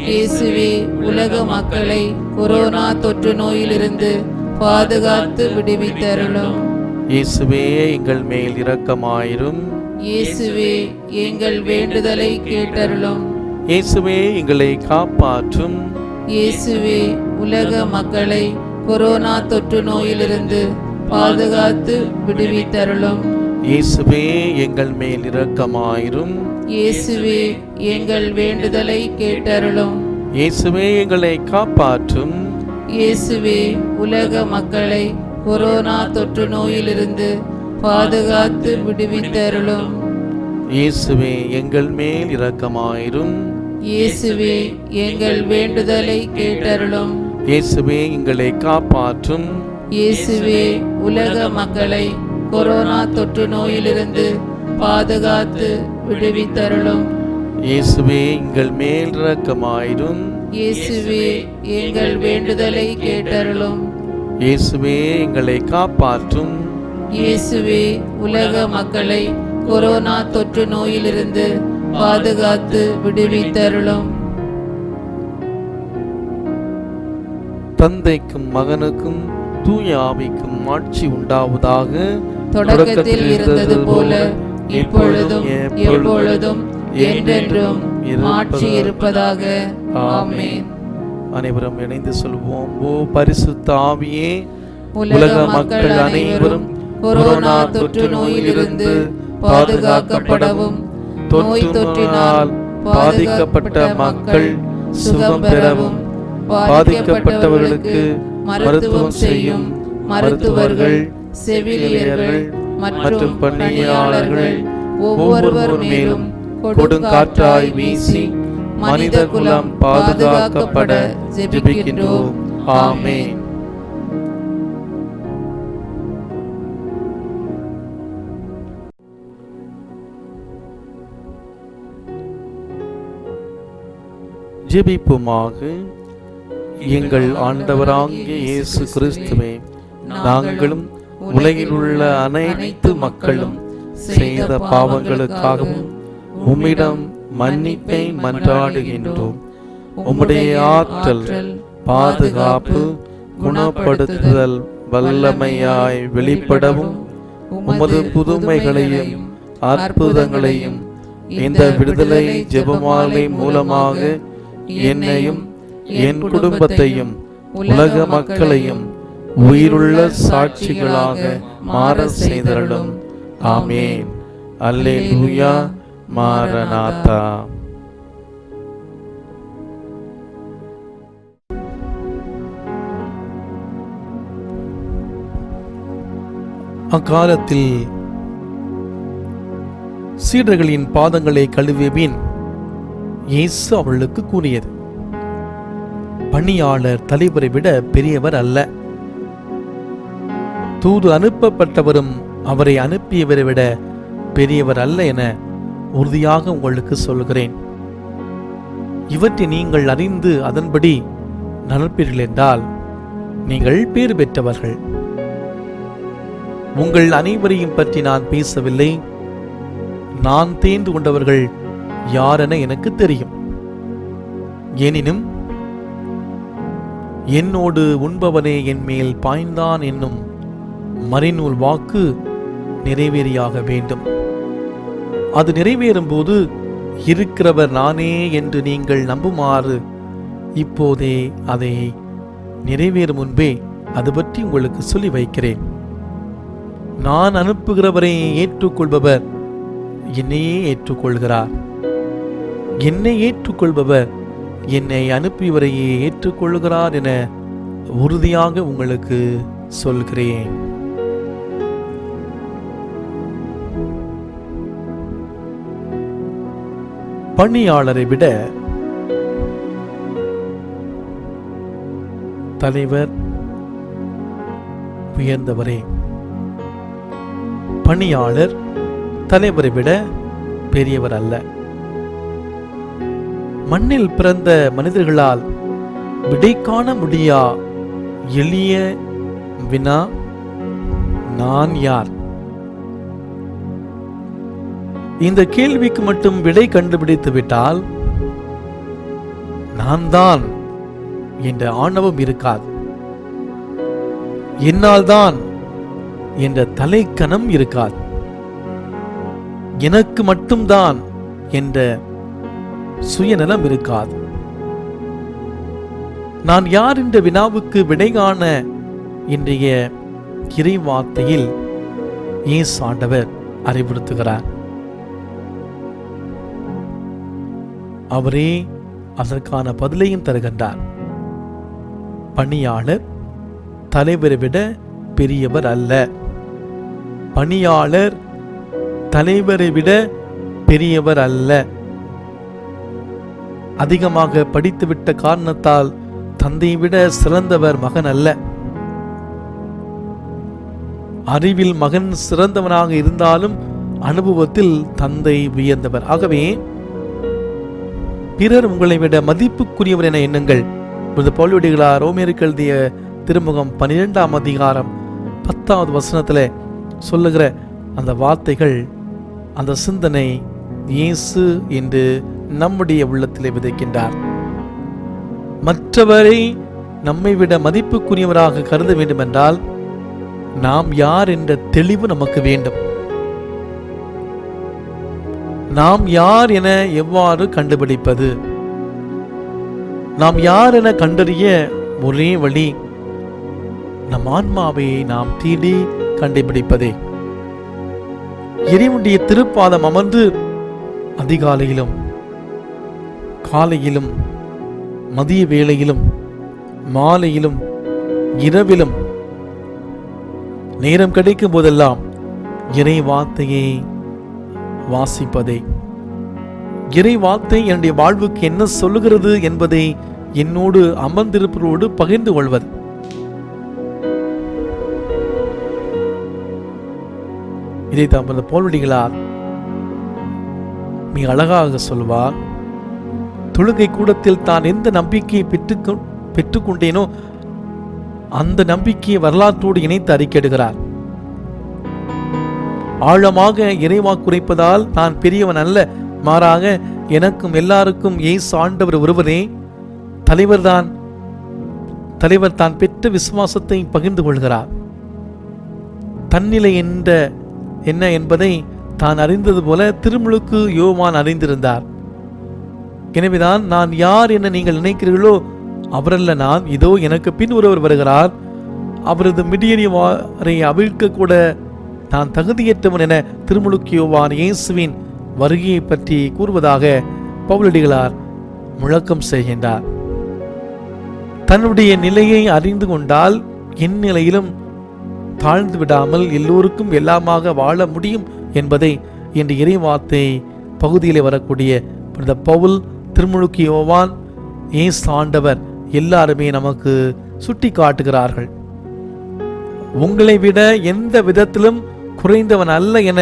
Speaker 4: இயேசுவே உலக மக்களை கொரோனா தொற்று நோயிலிருந்து பாதுகாத்து விடுவித்தருளும்.
Speaker 2: இயேசுவே எங்கள் மேல் இரக்கமாயிரும்.
Speaker 4: இயேசுவே எங்கள் வேண்டுதலை கேட்டருளும்.
Speaker 2: இயேசுவே எங்களை காப்பாற்றும்.
Speaker 4: இயேசுவே உலக மக்களை கொரோனா தொற்று நோயிலிருந்து பாதுகாத்து விடுவித்தருளும்.
Speaker 2: இயேசுவே எங்கள் மேல் இரக்கமாயிரும்.
Speaker 4: இயேசுவே எங்கள் வேண்டுதலை கேட்டருளும்.
Speaker 2: இயேசுவே எங்களை காப்பாற்றும்.
Speaker 4: இயேசுவே உலக மக்களை கொரோனா தொற்று நோயிலிருந்து பாதுகாத்து விடுவித்தருளும்.
Speaker 2: இயேசுவே எங்கள் மேல் இரக்கமாயிரும்.
Speaker 4: இயேசுவே எங்கள் வேண்டுதலை கேட்டருளும்.
Speaker 2: இயேசுவே எங்களை காப்பாற்றும்.
Speaker 4: இயேசுவே உலக மக்களை கொரோனா தொற்று நோயிலிருந்து பாதுகாத்து விடுவித்தருளும்.
Speaker 2: இயேசுவே எங்கள் மேல் இரக்கமாயிரும்.
Speaker 4: இயேசுவே எங்கள் வேண்டுதலை கேட்டருளும்.
Speaker 2: இயேசுவே எங்களை காப்பாற்றும்.
Speaker 4: இயேசுவே உலக மக்களை கொரோனா தொற்று நோயிலிருந்து பாதுகாத்து விடுவித்தருளும்.
Speaker 2: தந்தைக்கும் மகனுக்கும் தூய ஆவிக்கும் ஆட்சி உண்டாவதாக.
Speaker 4: தொடக்கத்தில் இருந்தது போல இப்பொழுதும் எப்பொழுதும் என்றென்றும் மாட்சி இருப்பதாக. ஆமென்.
Speaker 2: அனைவரும் இணைந்து சொல்வோம். ஓ பரிசுத்த ஆவியே,
Speaker 4: உலக மக்கள் அனைவரும் கொரோனா தொற்று நோயிலிருந்து பாதுகாக்கப்படவும், நோய் தொற்றினால் பாதிக்கப்பட்ட மக்கள் சுகம் பெறவும், பாதிக்கப்பட்டவர்களுக்கு மருத்துவம் செய்யும் மருத்துவர்கள், செவிலியர்கள் மற்றும் பணியாளர்கள் ஒவ்வொருவர் மேலும் கொடுங்காற்றாய் வீசி மனித குலம் பாதுகாக்கப்பட ஜெபிக்கின்றோம். ஆமென்.
Speaker 2: ஜெபிப்போமாக. எங்கள் ஆண்டவராகிய இயேசு கிறிஸ்துவே, நாங்களும் உலகில் உள்ள அனைத்து மக்களும் செய்த பாவங்களுக்காகவும் உம்மிடம் மன்னிப்பை மன்றாடுகின்றோம். உம்முடைய ஆற்றல், பாதுகாப்பு, குணப்படுத்துதல் வல்லமையாய் வெளிப்படவும், உமது புதுமைகளையும் அற்புதங்களையும் இந்த விடுதலை ஜெபமாலை மூலமாக என்னையும் என் குடும்பத்தையும் உலக மக்களையும் உயிருள்ள சாட்சிகளாக மாற செய்தருளும். ஆமென். அல்லேலூயா. மாரநாதா. அக்காலத்தில் சீடர்களின் பாதங்களை கழுவியபின் இயேசு அவர்களுக்கு கூறியது, பணியாளர் தலைவரை விட பெரியவர் அல்ல, தூது அனுப்பப்பட்டவரும் அவரை அனுப்பியவரை விட பெரியவர் அல்ல என உறுதியாக உங்களுக்கு சொல்கிறேன். இவற்றை நீங்கள் அறிந்து அதன்படி நடப்பீர்கள் என்றால் நீங்கள் பேறு பெற்றவர்கள். உங்கள் அனைவரையும் பற்றி நான் பேசவில்லை. நான் தேர்ந்து கொண்டவர்கள் யாரென எனக்கு தெரியும். எனினும் என்னோடு உண்பவனே என் மேல் பாய்ந்தான் என்னும் மறைநூல் வாக்கு நிறைவேறியாக வேண்டும். அது நிறைவேறும் போது இருக்கிறவர் நானே என்று நீங்கள் நம்புமாறு இப்போதே அதை நிறைவேறும் முன்பே அது பற்றி உங்களுக்கு சொல்லி வைக்கிறேன். நான் அனுப்புகிறவரை ஏற்றுக்கொள்பவர் என்னையே ஏற்றுக்கொள்கிறார். என்னை ஏற்றுக்கொள்பவர் என்னை அனுப்பியவரையே ஏற்றுக்கொள்கிறார் என உறுதியாக உங்களுக்கு சொல்கிறேன். பணியாளரை விட தலைவர் உயர்ந்தவரே. பணியாளர் தலைவரை விட பெரியவர் அல்ல. மண்ணில் பிறந்த மனிதர்களால் விடை காண முடியா எளிய வினா, நான் யார்? இந்த கேள்விக்கு மட்டும் விடை கண்டுபிடித்து விட்டால் நான் தான் என்ற ஆணவம் இருக்காது. என்னால் தான் என்ற தலைக்கணம் இருக்காது. எனக்கு மட்டும்தான் என்ற சுயநலம் இருக்காது. நான் யார் என்ற வினாவுக்கு விடை காண இன்றைய இறை வார்த்தையில் இயேசு ஆண்டவர் அறிவுறுத்துகிறார். அவரே அதற்கான பதிலையும் தருகின்றார். பணியாளர் தலைவரை விட பெரியவர் அல்ல. பணியாளர் தலைவரை விட பெரியவர் அல்ல. அதிகமாக படித்துவிட்ட காரணத்தால் தந்தையை விட சிறந்தவர் மகன் அல்ல. அறிவில் மகன் சிறந்தவனாக இருந்தாலும் அனுபவத்தில் தந்தை உயர்ந்தவர். ஆகவே பிறர் உங்களை விட மதிப்புக்குரியவர் என எண்ணுங்கள். பவுலடிகளார் ரோமேயருக்கு எழுதிய திருமுகம் 12ஆம் அதிகாரம் 10வது வசனத்தில் சொல்லுகிற அந்த வார்த்தைகள், அந்த சிந்தனை இயேசு என்று நம்முடைய உள்ளத்திலே விதைக்கின்றார். மற்றவரை நம்மை விட மதிப்புக்குரியவராக கருத வேண்டும் என்றால் நாம் யார் என்ற தெளிவு நமக்கு வேண்டும். நாம் யார் என எவ்வாறு கண்டுபிடிப்பது? நாம் யார் என கண்டறிய ஒரே வழி நம் ஆன்மாவை நாம் தேடி கண்டுபிடிப்பதே. இறைவனுடைய திருப்பாதம் அமர்ந்து அதிகாலையிலும் காலையிலும் மதிய வேளையிலும் மாலையிலும் இரவிலும் நேரம் கிடைக்கும் போதெல்லாம் இறை வார்த்தையை வாசிப்பதே. இறை வார்த்தை என்னுடைய வாழ்வுக்கு என்ன சொல்லுகிறது என்பதை என்னோடு அமர்ந்திருப்பவரோடு பகிர்ந்து கொள்வது. இதை தமது போல்வடிகளார் மிக அழகாக சொல்வார். தொழுகை கூடத்தில் தான் எந்த நம்பிக்கையை பெற்றுக்கொண்டேனோ அந்த நம்பிக்கையை வரலாற்றோடு இணைத்து அறிக்கையிடுகிறார். ஆழமாக இறைவாக்குரைப்பதால் நான் பெரியவன் அல்ல, மாறாக எனக்கும் எல்லாருக்கும் இயேசு ஆண்டவர் ஒருவரே தலைவர் தான் பெற்ற விசுவாசத்தை பகிர்ந்து கொள்கிறார். தன்னிலை என்ன என்பதை தான் அறிந்தது போல திருமுழுக்கு யோவான் அறிந்திருந்தார். எனவேதான் நான் யார் என நீங்கள் நினைக்கிறீர்களோ அவரல்ல நான், இதோ எனக்கு பின் ஒருவர் வருகிறார், அவரது மிடியறிவாரை அவிழ்க்க கூட நான் தகுதியற்றவன் என திருமுழுக்கு யோவான் இயேசுவின் வருகையை பற்றி கூறுவதாக பவுலடிகளார் முழக்கம் செய்கின்றார். தன்னுடைய நிலையை அறிந்து கொண்டால் என் நிலையிலும் தாழ்ந்து விடாமல் எல்லோருக்கும் எல்லாமாக வாழ முடியும் என்பதை இன்று இறைவார்த்தை பகுதியிலே வரக்கூடிய பவுல், திருமுழுக்கு யோவான், இயேசு ஆண்டவர் எல்லாருமே நமக்கு சுட்டி காட்டுகிறார்கள். உங்களை விட எந்த விதத்திலும் குறைந்தவன் அல்ல என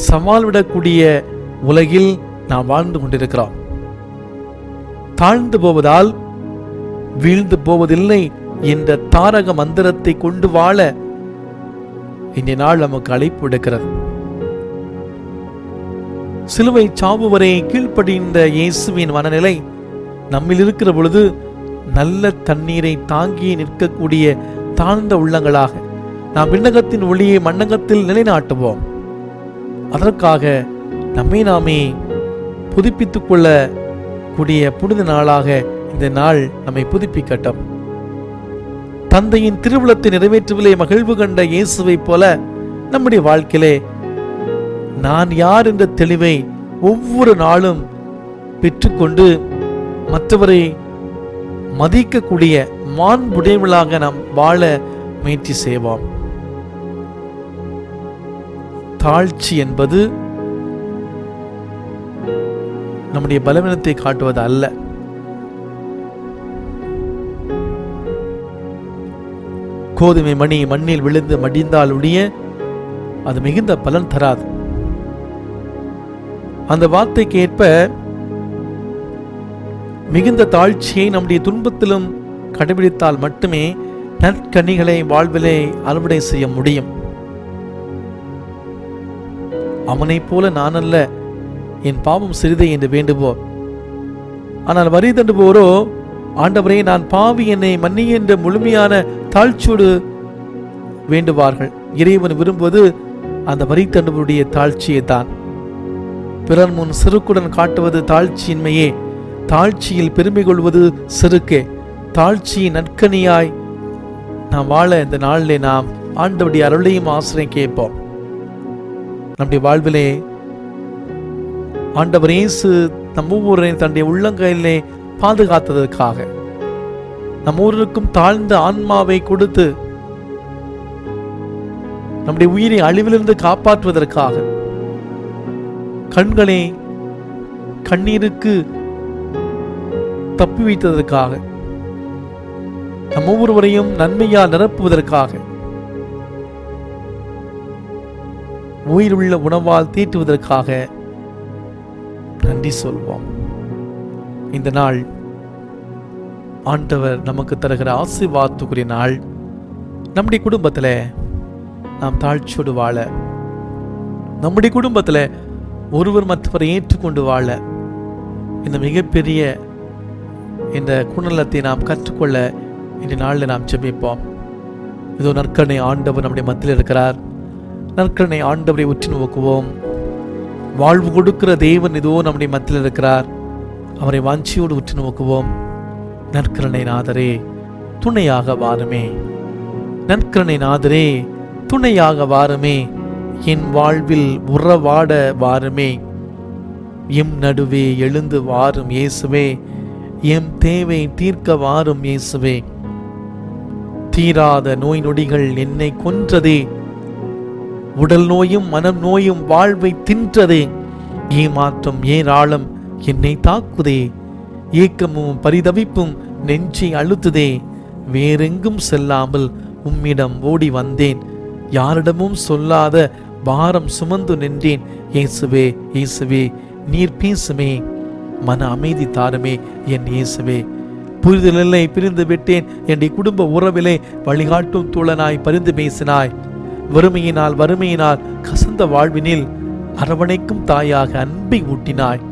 Speaker 2: சவால் விடக்கூடிய உலகில் நாம் வாழ்ந்து கொண்டிருக்கிறோம். தாழ்ந்து போவதால் வீழ்ந்து போவதில்லை என்ற தாரக மந்திரத்தை கொண்டு வாழ இன்றைய நாள் நமக்கு அழைப்பு விடுக்கிறது. சிலுவை சாவு வரை கீழ்ப்படிந்த இயேசுவின் மனநிலை நம்மில் இருக்கிற பொழுது நல்ல தண்ணீரை தாங்கி நிற்கக்கூடிய தாழ்ந்த உள்ளங்களாக நாம் விண்ணகத்தின் ஒளியை மண்ணகத்தில் நிலைநாட்டுவோம். அதற்காக நம்மை நாமே புதுப்பித்துக் கொள்ள கூடிய புனித நாளாக இந்த நாள் நம்மை புதுப்பிக்கட்டும். தந்தையின் திருவுளத்தை நிறைவேற்றுவதிலே மகிழ்வு கண்ட இயேசுவை போல நம்முடைய வாழ்க்கையிலே நான் யார் என்ற தெளிவை ஒவ்வொரு நாளும் பெற்றுக்கொண்டு மற்றவரை மதிக்கக்கூடிய மாண்புடையவர்களாக நாம் வாழ முயற்சி செய்வோம். தாழ்ச்சி என்பது நம்முடைய பலவீனத்தை காட்டுவது அல்ல. கோதுமை மணி மண்ணில் விழுந்து மடிந்தால் ஒழிய அது மிகுந்த பலன் தராது. அந்த வார்த்தைக்கு ஏற்ப மிகுந்த தாழ்ச்சியை நம்முடைய துன்பத்திலும் கடைபிடித்தால் மட்டுமே நற்கனிகளை வாழ்விலே அறுவடை செய்ய முடியும். அவனை போல நான் அல்ல, என் பாவம் சிறிதே என்று வேண்டுவோர். ஆனால் வரி தண்டுபோரோ, ஆண்டவரே நான் பாவி, என்னை மன்னி என்ற முழுமையான தாழ்ச்சியோடு வேண்டுவார்கள். இறைவன் விரும்புவது அந்த வரி தண்டுபவருடைய தாழ்ச்சியை தான். பிறர் முன் சிறுக்குடன் காட்டுவது தாழ்ச்சியின்மையே, தாழ்ச்சியில் பெருமை கொள்வது செருக்கே. தாழ்ச்சியின் நற்கனியாய் நாம் வாழ இந்த நாளிலே நாம் ஆண்டவருடைய அருளையும் ஆசிரியம் கேட்போம். நம்முடைய வாழ்விலே ஆண்டவர் இயேசு நம் ஒவ்வொருவரையும் தன்னுடைய உள்ளங்கையிலே பாதுகாத்ததற்காக, நம் ஒவ்வொருவருக்கும் தாழ்ந்த ஆன்மாவை கொடுத்து நம்முடைய உயிரை அழிவிலிருந்து காப்பாற்றுவதற்காக, கண்களை கண்ணீருக்கு தப்பி வைத்ததற்காக, நம் ஒவ்வொருவரையும் நன்மையால் நிரப்புவதற்காக, உயிருள்ள உணவால் தீட்டுவதற்காக நன்றி சொல்வோம். இந்த நாள் ஆண்டவர் நமக்கு தருகிற ஆசீர்வாதத்துக்குரிய நாள். நம்முடைய குடும்பத்தில் நாம் தாழ்ச்சியோடு வாழ, நம்முடைய குடும்பத்தில் ஒருவர் மற்றவரை ஏற்றுக்கொண்டு வாழ, இந்த மிகப்பெரிய இந்த குணநலத்தை நாம் கற்றுக்கொள்ள இந்த நாளில் நாம் ஜெபிப்போம். இதோ நற்கருணை ஆண்டவர் நம்முடைய மத்தியில் இருக்கிறார். நற்கருணை ஆண்டவரை உற்று நோக்குவோம். வாழ்வு கொடுக்கிற தேவன் இதோ நம்முடைய மத்தியில் இருக்கிறார். அவரை வாஞ்சியோடு உற்று நோக்குவோம். நற்கருணை நாதரே துணையாக வாருமே. நற்கருணை நாதரே துணையாக வாருமே. என் வாழ்வில் உறவாட வாருமே. எம் நடுவே எழுந்து வாரும் இயேசுவே. எம் தேவை தீர்க்க வாரும் இயேசுவே. தீராத நோய் நொடிகள் என்னை கொன்றதே. உடல் நோயும் மனம் நோயும் வாழ்வை தின்றதே. ஏமாற்றம் ஏராளம் என்னை தாக்குதே. ஏக்கமும் பரிதவிப்பும் நெஞ்சை அழுத்துதே. வேறெங்கும் செல்லாமல் உம்மிடம் ஓடி வந்தேன். யாரிடமும் சொல்லாத பாரம் சுமந்து நின்றேன். இயேசுவே இயேசுவே நீர் பேசுமே. மன அமைதி தாருமே என் இயேசுவே. புரிதலில்லை பிரிந்து விட்டேன். என்னுடைய குடும்ப உறவிலே வழிகாட்டும் தோழனாய் பரிந்து பேசினாய். வறுமையினால் கசந்த வாழ்வினில் அரவணைக்கும் தாயாக அன்பை ஊட்டினாய்.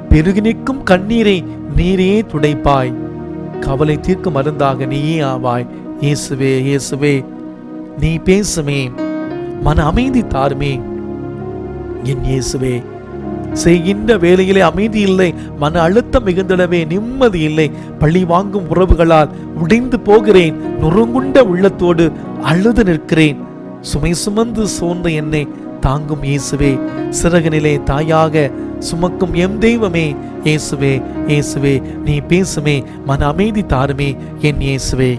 Speaker 2: பெருகி நிற்கும் கண்ணீரை நீரே துடைப்பாய். கவலை தீர்க்கும் மருந்தாக நீயே ஆவாய். இயேசுவே இயேசுவே நீ பேசுமே. மன அமைதி தாருமே என் இயேசுவே. செய்கின்ற வேலையிலே அமைதி இல்லை. மன அழுத்தம் மிகுந்திடவே நிம்மதி இல்லை. பழி வாங்கும் உறவுகளால் உடைந்து போகிறேன். நொறுங்குண்ட உள்ளத்தோடு அழுது நிற்கிறேன். சுமை சுமந்து சோர்ந்த என்னை தாங்கும் இயேசுவே. சிறகுனிலே தாயாக சுமக்கும் எம் தெய்வமே. இயேசுவே இயேசுவே நீ பேசுமே. மன அமைதி தாருமே என் இயேசுவே.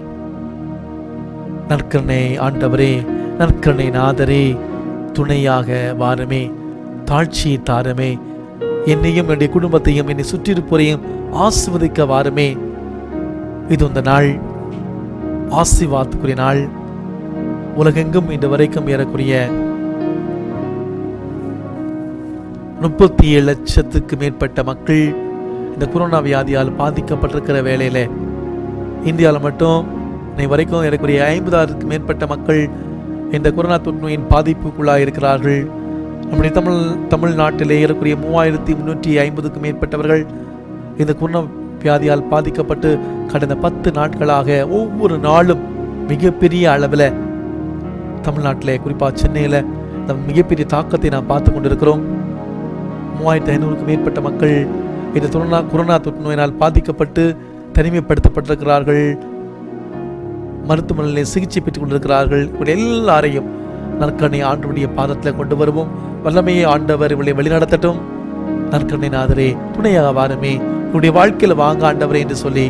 Speaker 2: நற்கருணை ஆண்டவரே நற்கருணை நாதரே துணையாக வாருமே. தாழ்ச்சியை தாருமே. என்னையும் என்னுடைய குடும்பத்தையும் என்னை சுற்றியிருப்போரையும் ஆசீர்வதிக்க வாருமே. இது இந்த நாள் ஆசீர்வாதத்துக்குரிய நாள். உலகெங்கும் இன்று வரைக்கும் ஏறக்குரிய 37 லட்சத்துக்கு மேற்பட்ட மக்கள் இந்த கொரோனா வியாதியால் பாதிக்கப்பட்டிருக்கிற வேளையில இந்தியாவில் மட்டும் இன்னை வரைக்கும் ஏறக்குரிய 50,000க்கு மேற்பட்ட மக்கள் இந்த கொரோனா தொற்று நோயின் பாதிப்புக்குள்ளாக இருக்கிறார்கள். நம்முடைய தமிழ்நாட்டிலே ஏறக்குரிய 3,350க்கு மேற்பட்டவர்கள் இந்த கொரோனா வியாதியால் பாதிக்கப்பட்டு கடந்த 10 நாட்களாக ஒவ்வொரு நாளும் மிகப்பெரிய அளவில் தமிழ்நாட்டில் குறிப்பாக சென்னையில் இந்த மிகப்பெரிய தாக்கத்தை நாம் பார்த்து கொண்டிருக்கிறோம். 3,500க்கு மேற்பட்ட மக்கள் இந்த கொரோனா தொற்று நோயினால் பாதிக்கப்பட்டு தனிமைப்படுத்தப்பட்டிருக்கிறார்கள். மருத்துவமனையில் சிகிச்சை பெற்றுக் கொண்டிருக்கிறார்கள். இப்படி எல்லாரையும் நற்கருணை ஆண்டவருடைய பாதத்தில் கொண்டு வருவோம். வல்லமையை ஆண்டவர் இவளை வழிநடத்தட்டும். நற்கருணை நாதரே துணையாக வாருமே. இவருடைய வாழ்க்கையில் வாங்க ஆண்டவரே என்று சொல்லி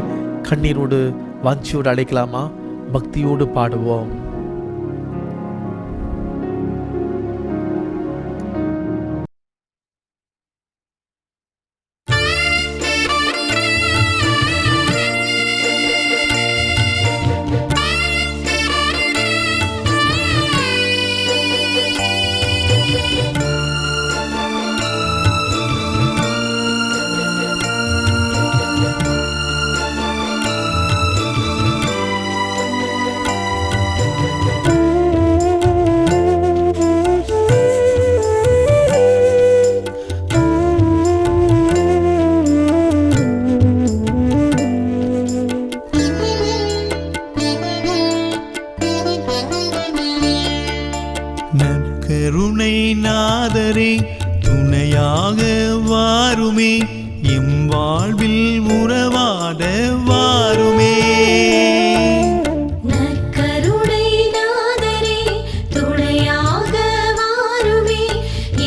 Speaker 2: கண்ணீரோடு வாஞ்சியோடு அழைக்கலாமா? பக்தியோடு பாடுவோம்.
Speaker 3: நற்கருணை நாதரே துணையாக வாருமே. எம் வாழ்வில் உறவாட வாருமே.
Speaker 5: நற்கருணை நாதரே துணையாக வாருமே.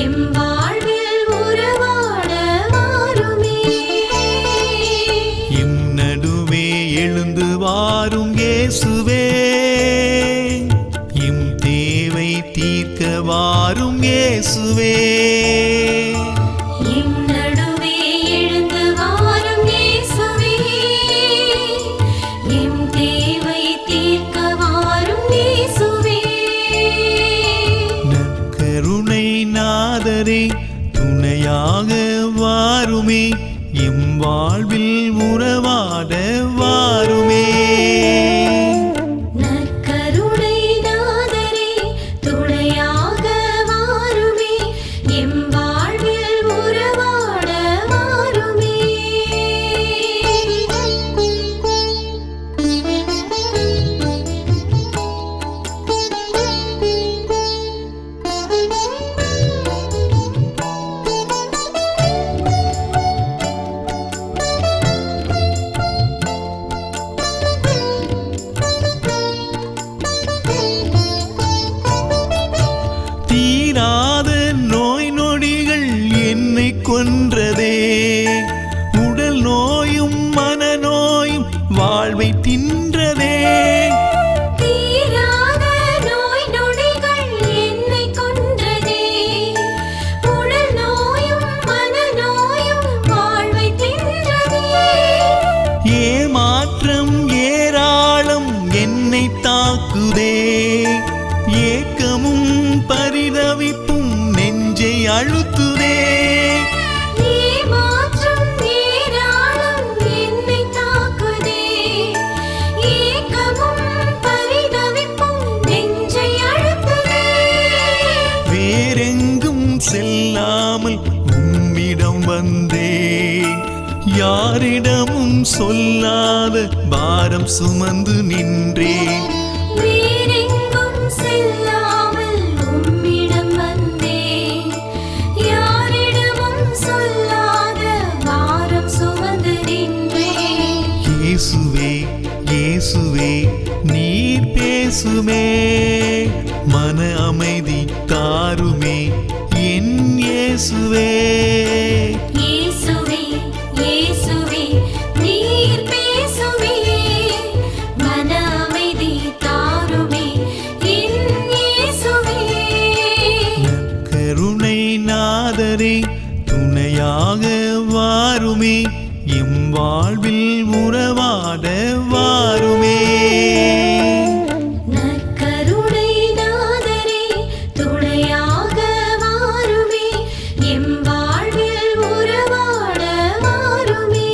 Speaker 5: எம் வாழ்வில் உறவாட வாருமே.
Speaker 3: எம் நடுவே எழுந்து வாரும் இயேசுவே. எம் தேவை தீர்க்க வாரும் இயேசுவே.
Speaker 5: எம் நடுவே எழுந்து வாரும் இயேசுவே. எம் தேவை தீர்க்க வாரும் இயேசுவே.
Speaker 3: நற்கருணை நாதரே துணையாக வாருமே. எம் வாழ்வில் உறவாட வாருமே.
Speaker 5: நற்கருணை நாதரே துணையாக வாருமே. எம் வாழ்வில் உறவாட வாருமே.
Speaker 3: கொன்றதே. உடல் நோயும் மனநோயும் வாழ்வை தின்றதே.
Speaker 5: தீராத நோய் நொடிகள் என்னை கொன்றதே. உடல் நோயும் மனநோயும் வாழ்வை தின்றதே.
Speaker 3: ஏமாற்றம் ஏராளம் என்னை தாக்குதே. ஏக்கமும் பரிதவிப்பும் நெஞ்சை அழுத்துதே.
Speaker 5: ஏமாற்றம் ஏராளம் என்னை தாக்குதே. ஏக்கமும் பரிதவிப்பும் நெஞ்சை அழுத்துதே.
Speaker 3: வேறெங்கும் செல்லாமல் உம்மிடம் வந்தேன். யாரிடமும் சொல்லாத பாரம் சுமந்து நின்றேன்.
Speaker 5: வேறெங்கும் செல்லாமல் உம்மிடம் வந்தேன். யாரிடமும் சொல்லாத பாரம் சுமந்து நின்றேன்.
Speaker 3: இயேசுவே இயேசுவே நீர் பேசுமே. மன அமைதி தாருமே என் இயேசுவே.
Speaker 5: இயேசுவே இயேசுவே நீர் பேசுவே. மன அமைதி தாருமே என் இயேசுவே.
Speaker 3: கருணை நாதரே துணையாக வாருமே. எம் வாழ்வில் உறவாட வாருமே.
Speaker 5: நற்கருணை நாதரே துணையாக வாருமே. எம் வாழ்வில் உறவாட வாருமே.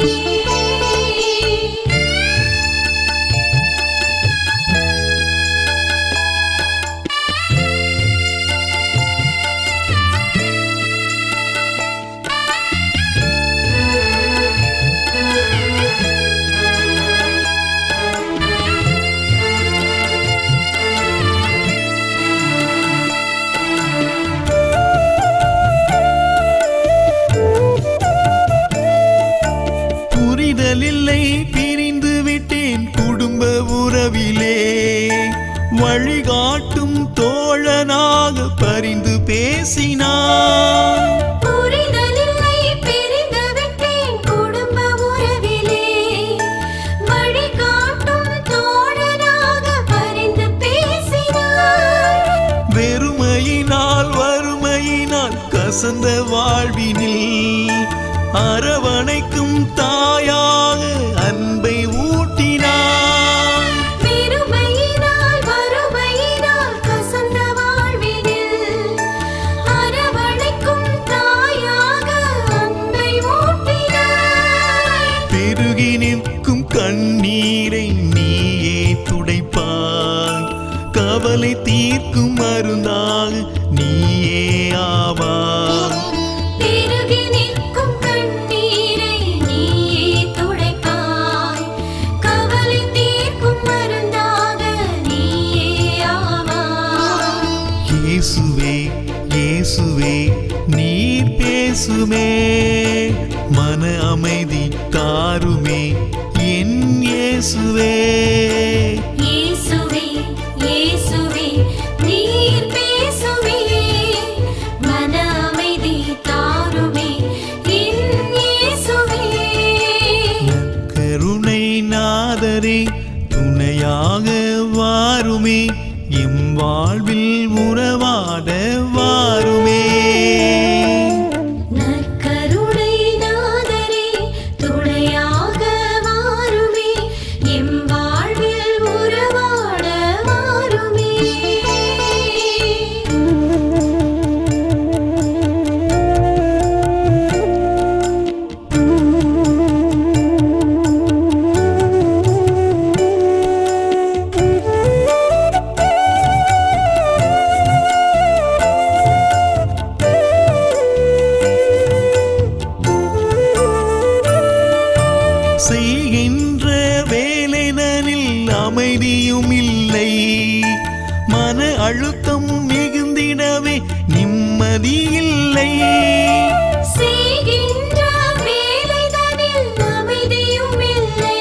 Speaker 3: புரிதலில்லை பிரிந்து விட்டேன் குடும்ப உறவிலே. வழிகாட்டும் தோழனாக பரிந்து பேசினான்.
Speaker 5: புரிதலில்லை பிரிந்து விட்டேன் குடும்ப உறவிலே. வழிகாட்டும் தோழனாக பரிந்து பேசினார்.
Speaker 3: வெறுமையினால் வறுமையினால் கசந்த வாழ்வினில் அரவணைக்கும் தாயாக அன்பை ஊட்டினான்.
Speaker 5: பெருமையினால் வறுமையினால் கசந்த வாழ்வினில் அரவணைக்கும் தாயாக அன்பை ஊட்டினாய்.
Speaker 3: பெருகி நிற்கும் கண்ணீரை நீயே துடைப்பாய். கவலை தீர்க்கும் மருந்தாக நீயே ஆவாய்.
Speaker 5: பெருகி நிற்கும் கண்ணீரை நீயே துடைப்பாய். கவலை தீர்க்கும் மருந்தாக நீயே ஆவாய்.
Speaker 3: இயேசுவே இயேசுவே நீர் பேசுமே. மன அமைதி தாருமே என் இயேசுவே.
Speaker 5: இயேசுவே இயேசுவே நீர் பேசுவே. மன அமைதி தாருமே என் இயேசுவே.
Speaker 3: கருணை நாதரே துணையாக வாருமே. எம் வாழ்வில் உறவாட வாருமே.
Speaker 5: நற்கருணை நாதரே துணையாக வாருமே. எம் வாழ்வில் உறவாட வாருமே.
Speaker 3: செய்கின்ற வேலைதனில் அமைதியும் இல்லை. மன அழுத்தம் மிகுந்திடவே நிம்மதி இல்லை.
Speaker 5: செய்கின்ற வேலைதனில் அமைதியும் இல்லை.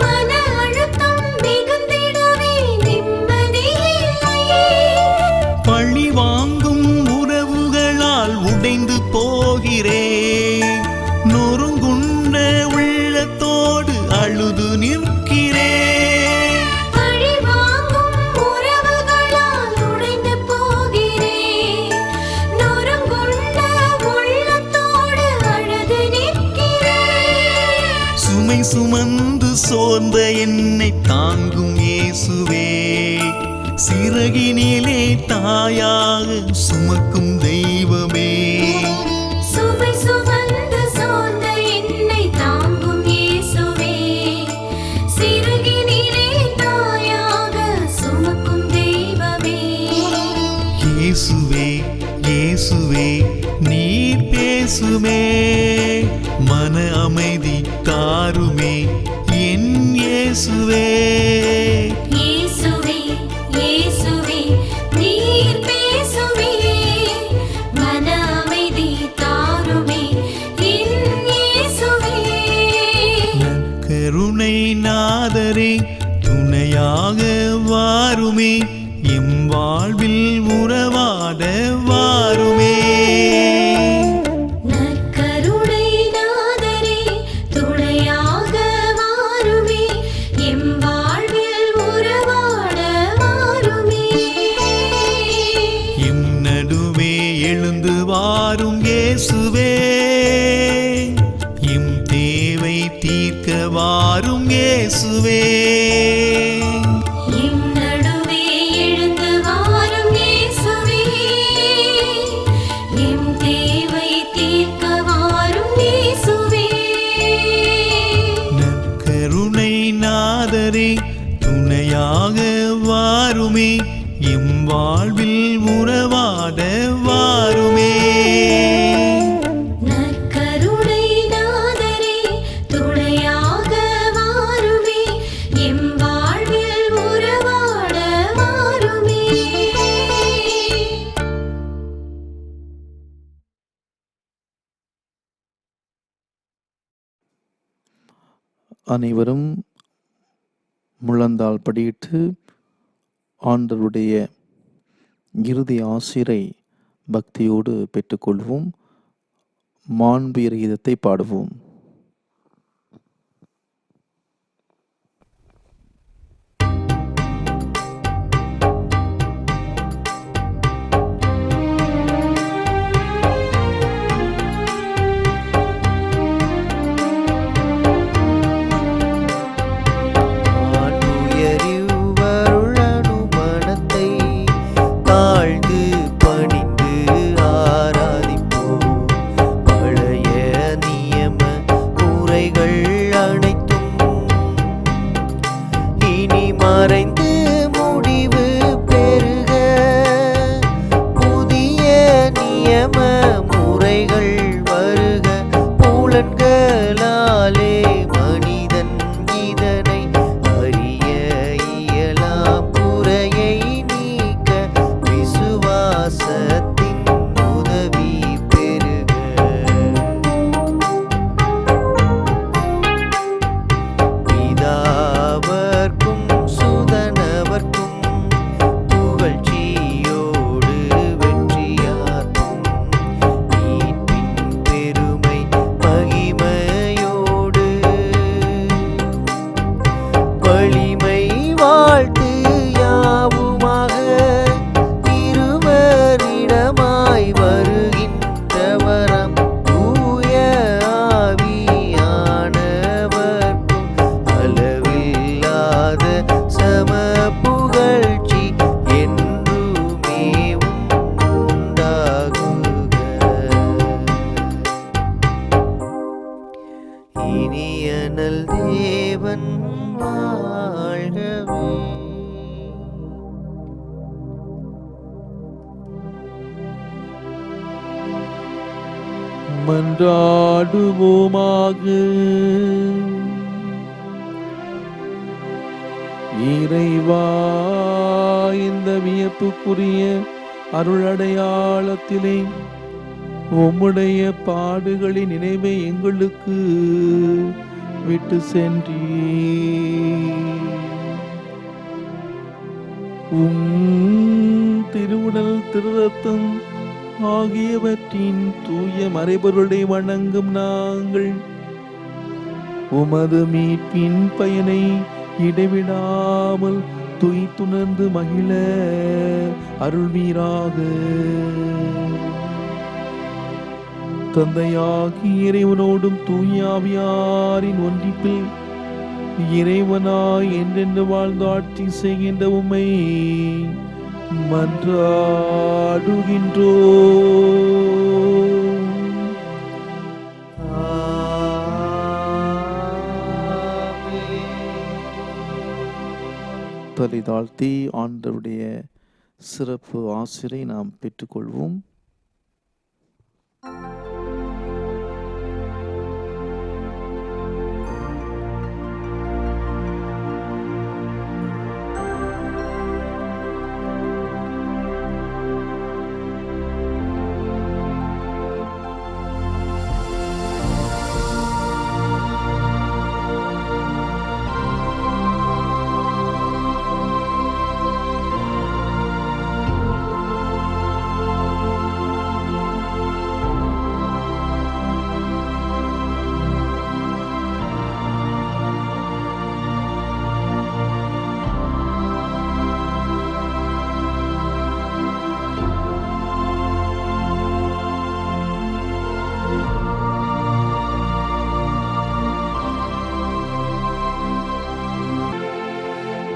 Speaker 5: மன அழுத்தம் மிகுந்திடவே நிம்மதி இல்லை.
Speaker 3: பழி வாங்கும் உறவுகளால் உடைந்து போகிறேன். சுமந்து சோர்ந்த என்னை தாங்கும் இயேசுவே, சிறகினிலே தாயாக சுமக்கும் தெய்வமே.
Speaker 5: சுமை சுமந்து சோர்ந்த என்னை தாங்கும் இயேசுவே, சிறகினிலே தாயாக சுமக்கும் தெய்வமே.
Speaker 3: இயேசுவே இயேசுவே நீர் பேசுமே, மன அமைதி தாருமே என் இயேசுவே.
Speaker 5: இயேசுவே இயேசுவே நீர் பேசுவே, மன அமைதி தாருமே என் இயேசுவே.
Speaker 3: கருணை நாதரே துணையாக வாருமே, எம் வாழ்வில் உறவாட வாருமே.
Speaker 5: நற்கருணை நாதரே துணையாக வாருமே, எம் வாழ்வில் உறவாட வாருமே.
Speaker 3: எம் நடுவே எழுந்து வாரும் இயேசுவே, எம் தேவை தீர்க்க வாரும் இயேசுவே.
Speaker 5: எம் நடுவே எழுந்து வாரும் இயேசுவே, எம் தேவை தீர்க்க வாரும் இயேசுவே.
Speaker 3: நற்கருணை நாதரே துணையாக வாருமே, எம் வாழ்வில் உறவாட வாருமே.
Speaker 5: நற்கருணை நாதரே துணையாக வாருமே, எம் வாழ்வில் உறவாட வாருமே.
Speaker 2: அனைவரும் முழந்தாள் படியிட்டு ஆண்டவருடைய இறுதி ஆசிரை பக்தியோடு பெற்றுக்கொள்வோம். மாண்புயர் கீதத்தை பாடுவோம்.
Speaker 1: ஆண்டுயரிவருளனு மனத்தை தாழ்ந்து பணிந்து ஆராதிப்போம். பழைய நியம முறைகள் அனைத்தும் இனி மறைந்து முடிவு பெறுக. புதிய நியம முறைகள் வருக. புலன்களாலே மனிதன் இதனை அறிய இயலாம். குறையை நீக்க விசுவாசத்தின் உதவி பெறுக. பிதாவர்க்கும் சுதனவர்க்கும் புகழ்ச்சியோடு வெற்றியார்க்கும் மீட்பின் பெருமை மகிமையோடு வலிமை வாழ்த்து யாவுமாக இருவரிடமாய் வருகின்றவரம் தூய ஆவியானவர்க்கும் அளவில்லாத சம புகழ்ச்சி என்றுமே உண்டாகுக. இனியனல் தேவன் வாழ்கவே.
Speaker 2: மன்றாடுவோமாக. இறைவா, இந்த வியப்புக்குரிய அருளடையாளத்திலே உம்முடைய பாடுகளின் நினைவை எங்களுக்கு விட்டு சென்றீர். திருவுடல் திருரத்தம் ஆகியவற்றின் தூய மறைபொருளை வணங்கும் நாங்கள் உமது மீட்பின் பயனை இடைவிடாமல் துய்த்துணர்ந்து மகிழ அருள்வீராக. தந்தையாகி இறைவனோடும் தூய ஆவியாரின் ஒன்றிப்பில் இறைவனாய் என்றென்று வாழ்ந்து ஆட்சி செய்கின்ற உம்மை மன்றாடுகின்றோ. தலை தாழ்த்தி ஆண்டவருடைய சிறப்பு ஆசிரை நாம் பெற்றுக்கொள்வோம்.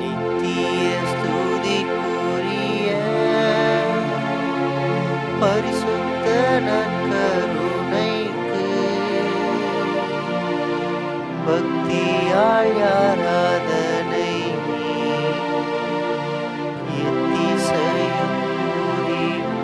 Speaker 1: நித்திய ஸ்துதிக்குரிய பரிசுத்த நற்கருணைக்கு பக்தியால் ஆராதனை எத்திசையும் புரியும்.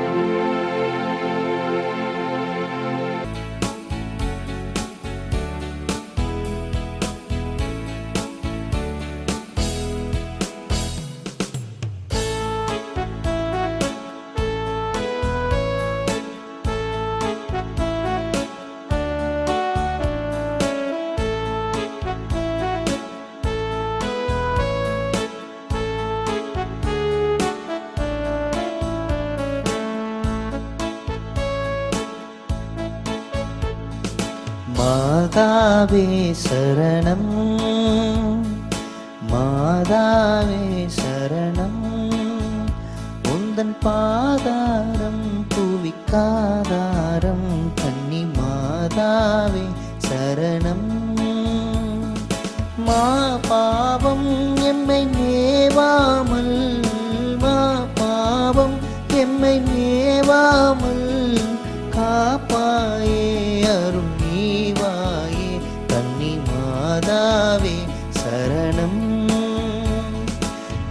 Speaker 1: மாதாவே சரணம், மாதாவே சரணம், உந்தன் பாதாரம் புவிக்காதாரம் கன்னி மாதாவே சரணம். மா பாவம் எம்மை மேவாமல், மா பாவம் எம்மை மேவாமல் காப்பாயே அருள் நீவாயே கன்னி மாதாவே சரணம்.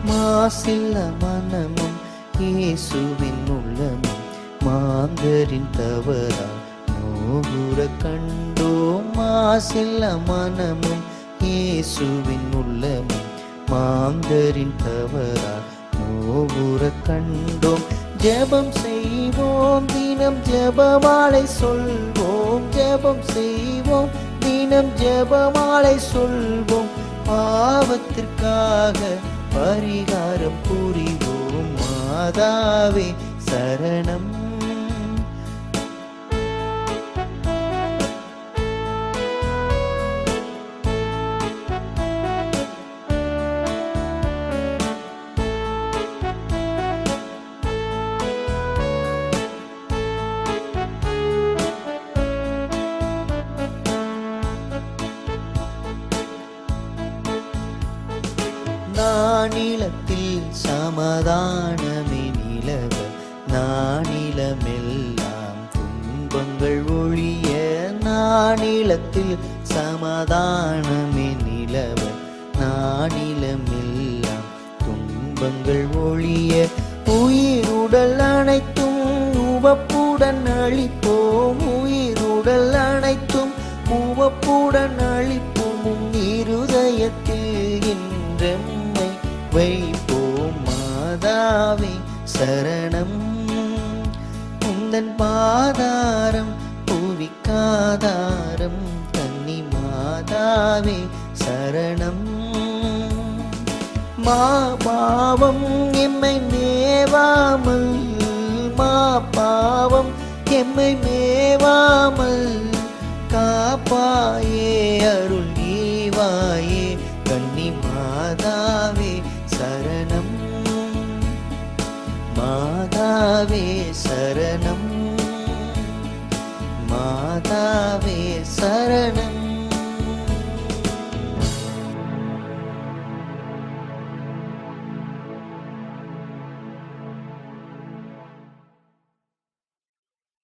Speaker 1: மாசில்ல மனமும் இயேசுவின் உள்ளமும் மாந்தரின் தவறா நோகுற கண்டோம். மாசில்ல மனமும் இயேசுவின் உள்ளமும் மாந்தரின் தவறா நோகுற கண்டோம். ஜெபம் செய்வோம் தினம் ஜெபமாலை சொல்வோம், ஜெபம் செய்வோம் தினம் ஜெபமாலை சொல்வோம். பாவத்திற்காக பரிகாரம் புரிவோம். மாதாவே சரணம். நானிலத்தில் சமாதானமே நிலவ, நானிலமெல்லாம் துன்பங்கள் ஒழிய. நானிலத்தில் சமாதானமே நிலவ, நானிலமெல்லாம் துன்பங்கள் ஒழிய. உயிருடல் அனைத்தும் உவப்புடன் அளிப்போம், உயிருடல் அனைத்தும் உவப்புடன் அளிப்போம். இருதயத்தில் என்றெம்மை வைப்போம். மாதாவே சரணம், உந்தன் பாதாரம் புவிக்காதாரம் கன்னி மாதாவே சரணம். மா பாவம் எம்மை மேவாமல், மா பாவம் எம்மை மேவாமல் காப்பாயே அருள் நீவாயே கன்னி மாதாவே சரணம். மாதாவே சரணம்.